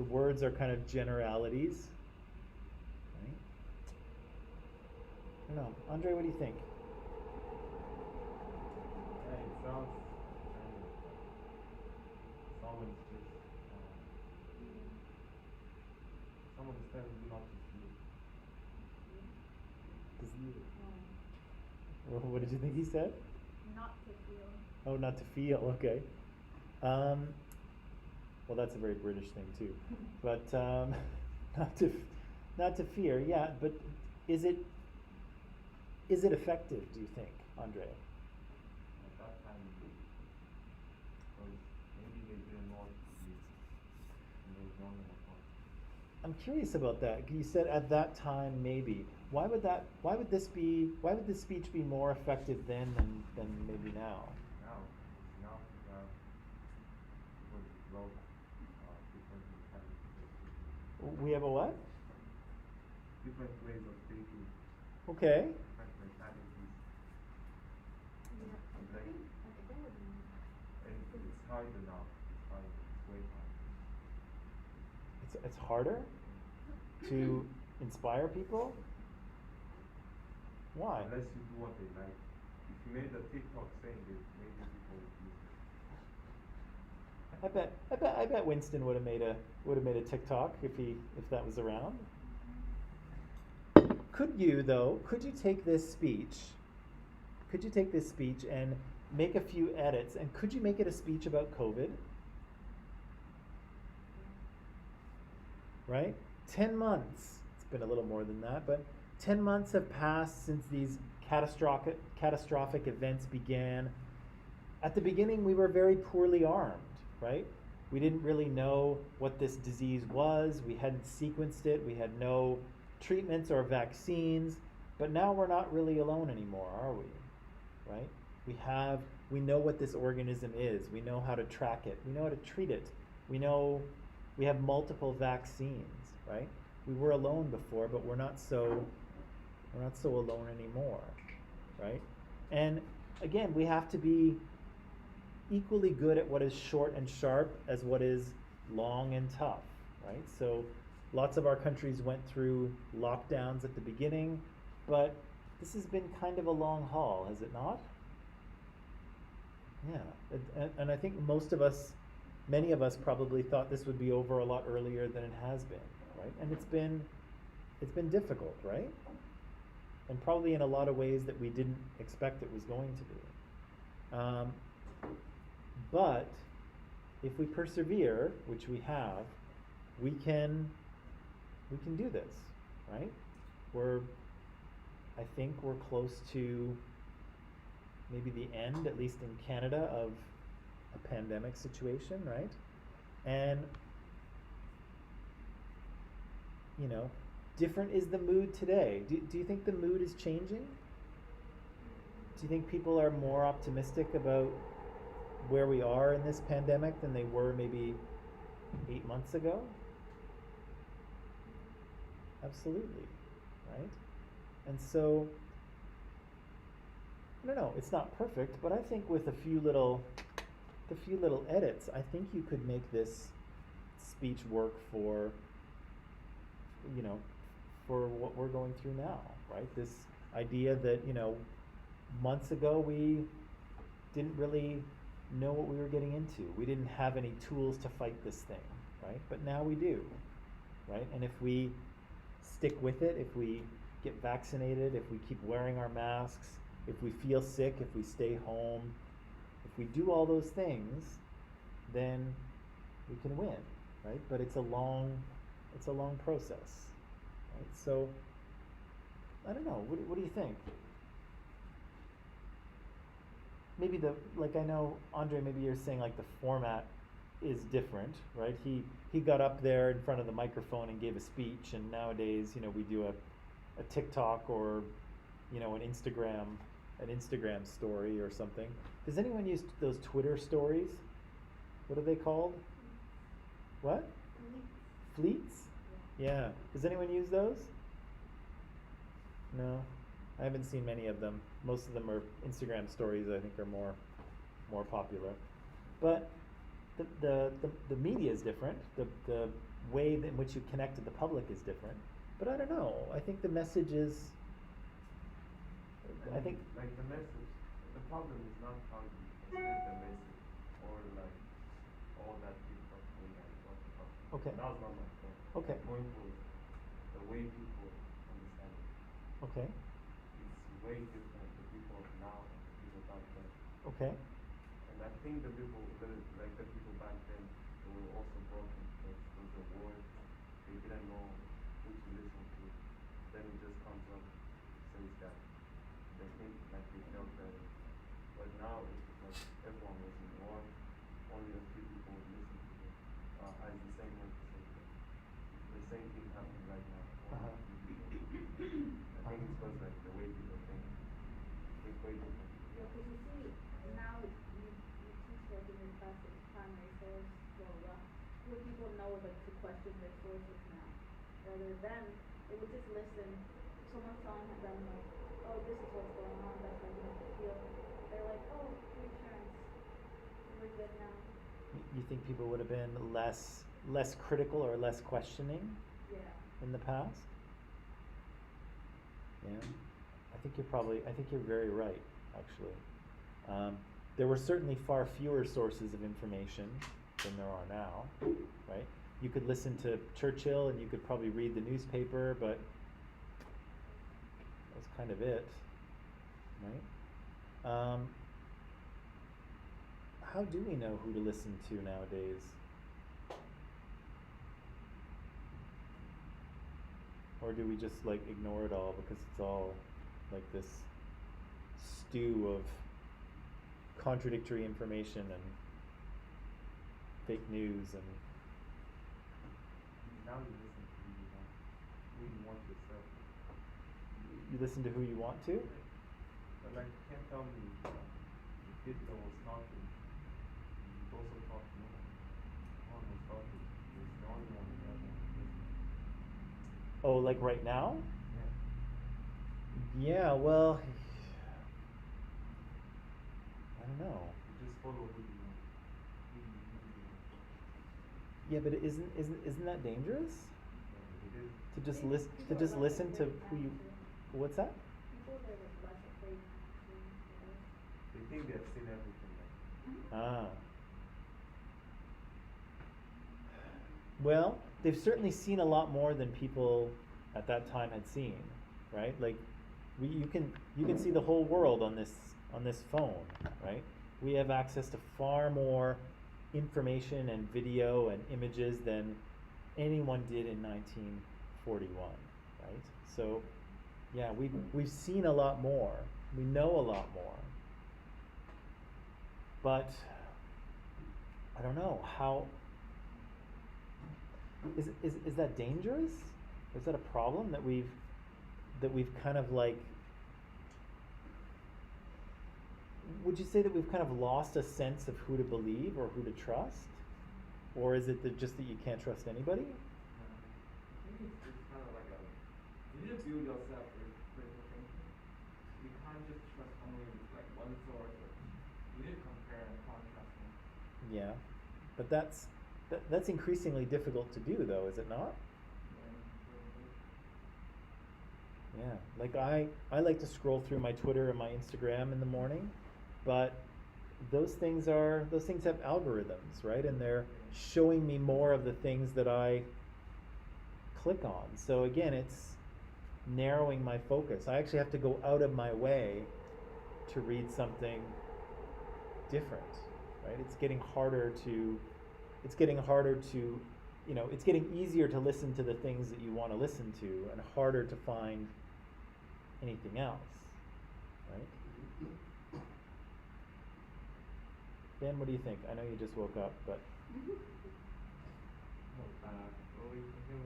words are kind of generalities, right? I don't know, Andre, what do you think? yeah, it sounds kind of someone's just someone's telling you not to sleep. What did you think he said? Not to feel. Oh, not to feel. Okay. Well, that's a very British thing too. But not to fear. Yeah, but is it effective? Do you think, Andre? At that time, because maybe they didn't know what to do, and they was young enough. I'm curious about that. You said at that time maybe. Why would this speech be more effective then than maybe now? Now we have people develop different mentalities. We have a what? Different ways of thinking, Okay. different mentalities, Yeah. and like, Academically. and it's harder now. It's harder. It's way harder. It's harder to inspire people. Why? Unless you do what they like. If you made a TikTok saying it, maybe people would use it. I bet Winston would have made a TikTok if that was around. Could you take this speech and make a few edits, and could you make it a speech about COVID? Right? 10 months. It's been a little more than that, but 10 months have passed since these catastrophic events began. At the beginning, we were very poorly armed, right? We didn't really know what this disease was. We hadn't sequenced it. We had no treatments or vaccines. But now we're not really alone anymore, are we? Right? We know what this organism is. We know how to track it. We know how to treat it. We know we have multiple vaccines, right? We were alone before, but we're not so alone anymore, right? And again, we have to be equally good at what is short and sharp as what is long and tough, right? So lots of our countries went through lockdowns at the beginning, but this has been kind of a long haul, has it not? Yeah, and I think many of us probably thought this would be over a lot earlier than it has been, right? And it's been difficult, right? And probably in a lot of ways that we didn't expect it was going to be. But if we persevere, which we have, we can do this, right? I think we're close to maybe the end, at least in Canada, of a pandemic situation, right? And different is the mood today. Do you think the mood is changing? Do you think people are more optimistic about where we are in this pandemic than they were maybe 8 months ago? Absolutely, right? And so, I don't know, it's not perfect, but I think with a few little edits, I think you could make this speech work for what we're going through now, right? This idea that, months ago we didn't really know what we were getting into. We didn't have any tools to fight this thing, right? But now we do, right? And if we stick with it, if we get vaccinated, if we keep wearing our masks, if we feel sick, if we stay home, if we do all those things, then we can win, right? But it's a long process, right? So, I don't know, what do you think? Maybe I know, Andre, maybe you're saying like the format is different, right? He got up there in front of the microphone and gave a speech, and nowadays, we do a TikTok or, you know, an Instagram story or something. Does anyone use those Twitter stories? What are they called? What? Fleets? Yeah. Does anyone use those? No, I haven't seen many of them. Most of them are Instagram stories. I think are more popular. But the media is different. The way in which you connect to the public is different. But I don't know. I think the message is. I think. Like the message, the problem is not how you present the message or like all that TikTok thing that you talked about. Okay. That was not my point. Okay. My point was the way people understand it. Okay. It's way different the people of now and the people back then. Okay. And I think the people, like the people back then, they were also broken because it was a war. They didn't know who to listen to. Then it just comes up, says that they think like they felt better. But now it's because everyone was in war. Only a few people would listen to them. As the same way to say that the same thing happening right now. Only a few people. I think it's because like the way people think way different. Yeah, because you see, now you teach like in your classes, primary source, blah, blah, blah, where people know like to question their sources now. Rather than, they would just listen, someone's telling them like, oh, this is what's going on, that's how you make it feel. They're like, oh, reassurance, we're good now. You think people would have been less critical or less questioning Yeah. in the past? Yeah. I think you're very right, actually. There were certainly far fewer sources of information than there are now, right? You could listen to Churchill and you could probably read the newspaper, but that's kind of it, right? How do we know who to listen to nowadays? Or do we just like ignore it all because it's all like this stew of contradictory information and fake news and Now you listen to who you want yourself. you listen to who you want to? But like you can't tell me the kid that was talking, he's also talking. No one was talking. He's the only one that doesn't listen. Oh, like right now? Yeah. Yeah, well, I don't know. You just follow who you want. Yeah, but isn't that dangerous? It is. To just Maybe listen people are less listen to afraid who you. now, too. What's that? People are like less afraid to, you know. They think they've seen everything. Like, Ah. Well, they've certainly seen a lot more than people at that time had seen, right? Like, you can see the whole world on this phone, right? We have access to far more information and video and images than anyone did in 1941, right? So, yeah, we've seen a lot more. We know a lot more. But I don't know how. Is that dangerous? Is that a problem that we've kind of like? Would you say that we've kind of lost a sense of who to believe or who to trust, or is it just that you can't trust anybody? I think it's kind of like you need to build yourself with critical thinking. You can't just trust only like one source. You need to compare and contrast them. Yeah, but that's increasingly difficult to do, though, is it not? Yeah, like I like to scroll through my Twitter and my Instagram in the morning, but those things have algorithms, right? And they're showing me more of the things that I click on. So again, it's narrowing my focus. I actually have to go out of my way to read something different, right? It's getting harder to, you know, it's getting easier to listen to the things that you want to listen to and harder to find anything else, right? Ben, what do you think? I know you just woke up, but what were you thinking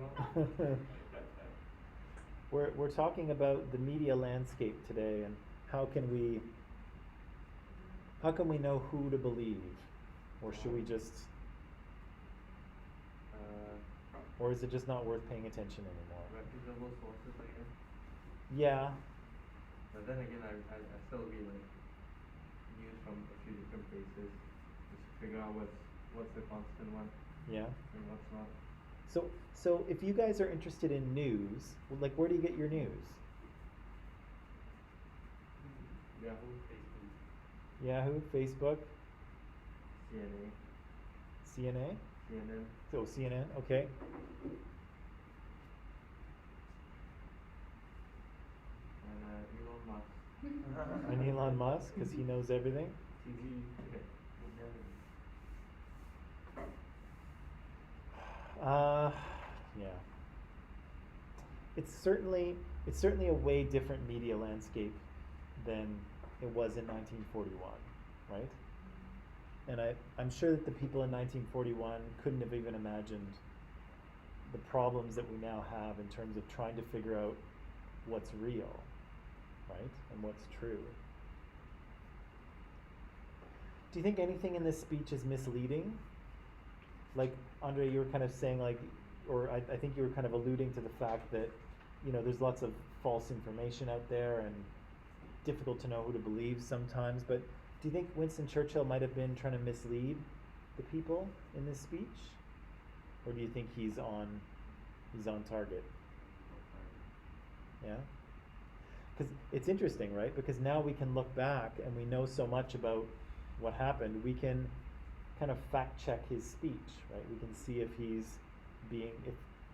about? we're talking about the media landscape today and how can we know who to believe, or should we just, or is it just not worth paying attention anymore? reputable sources, I guess. Yeah. But then again, I still read like news from a few different places just to figure out what's the constant one Yeah. and what's not. So if you guys are interested in news, like where do you get your news? Yahoo, Facebook, Yahoo, Facebook, CNN, CNN? Oh, CNN, okay. and Elon Musk. And Elon Musk, because he knows everything. TV. Yeah. It's certainly a way different media landscape than it was in 1941, right? And I'm sure that the people in 1941 couldn't have even imagined the problems that we now have in terms of trying to figure out what's real, right? And what's true. Do you think anything in this speech is misleading? Like, Andre, you were kind of saying, like, or I think you were kind of alluding to the fact that, you know, there's lots of false information out there and difficult to know who to believe sometimes, but do you think Winston Churchill might have been trying to mislead the people in this speech? Or do you think he's on target? Yeah? Because it's interesting, right? Because now we can look back and we know so much about what happened. We can kind of fact check his speech, right? We can see if he's being,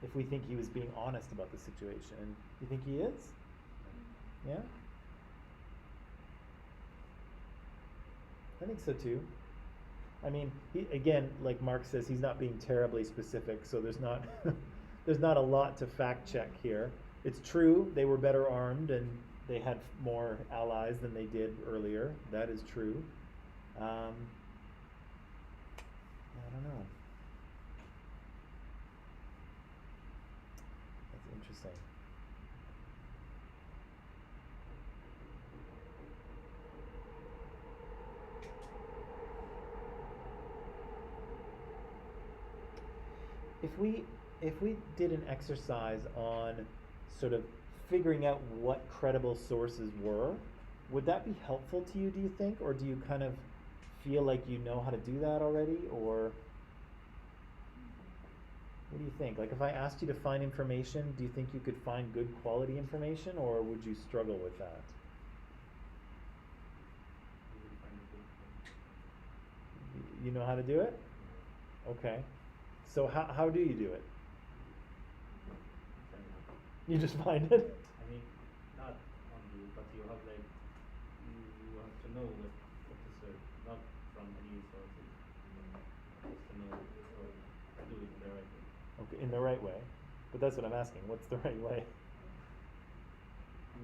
if we think he was being honest about the situation. And you think he is? Yeah? I think so too. I mean, again, like Mark says, he's not being terribly specific, so there's not there's not a lot to fact check here. It's true they were better armed and they had more allies than they did earlier. That is true. I don't know. That's interesting. If we did an exercise on sort of figuring out what credible sources were, would that be helpful to you, do you think? Or do you kind of feel like you know how to do that already? Or what do you think? Like if I asked you to find information, do you think you could find good quality information, or would you struggle with that? You know how to do it? Okay. So how do you do it? You just find it? I mean, not only, but you have like, you have to know what to search, not from any sources. Just to know, or do it in the right way. Okay, in the right way. But that's what I'm asking. What's the right way?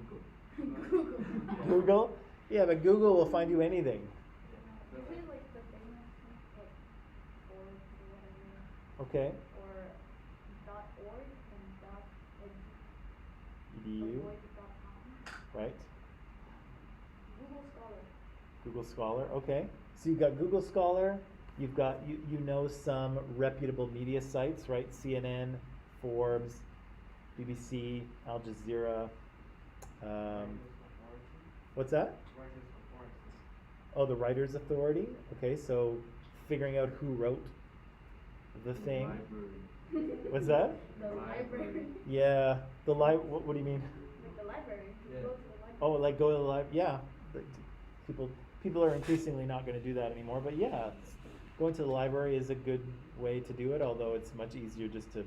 Google. Google? Yeah, but Google will find you anything. Usually like the famous like org or whatever. Okay. Or .org and EDU. .com. Right. Google Scholar. Google Scholar. Okay. So you've got Google Scholar. You've got you know some reputable media sites, right? CNN, Forbes, BBC, Al Jazeera. What's that? Oh, the Writers Authority. Okay, so figuring out who wrote the thing. Library. What's that? The library. Yeah, the what do you mean? Like the library. You Yeah. go to the library. Oh, like go to the library. Yeah, like, people are increasingly not going to do that anymore. But yeah, going to the library is a good way to do it. Although it's much easier just to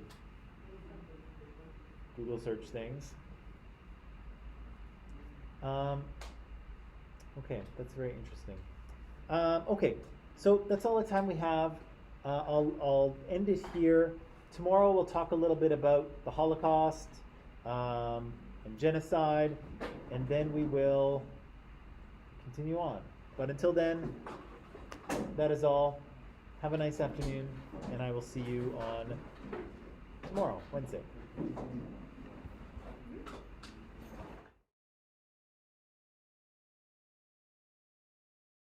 Google search things. Okay, that's very interesting. Okay, so that's all the time we have. I'll end it here. Tomorrow we'll talk a little bit about the Holocaust and genocide, and then we will continue on. But until then, that is all. Have a nice afternoon, and I will see you on tomorrow, Wednesday.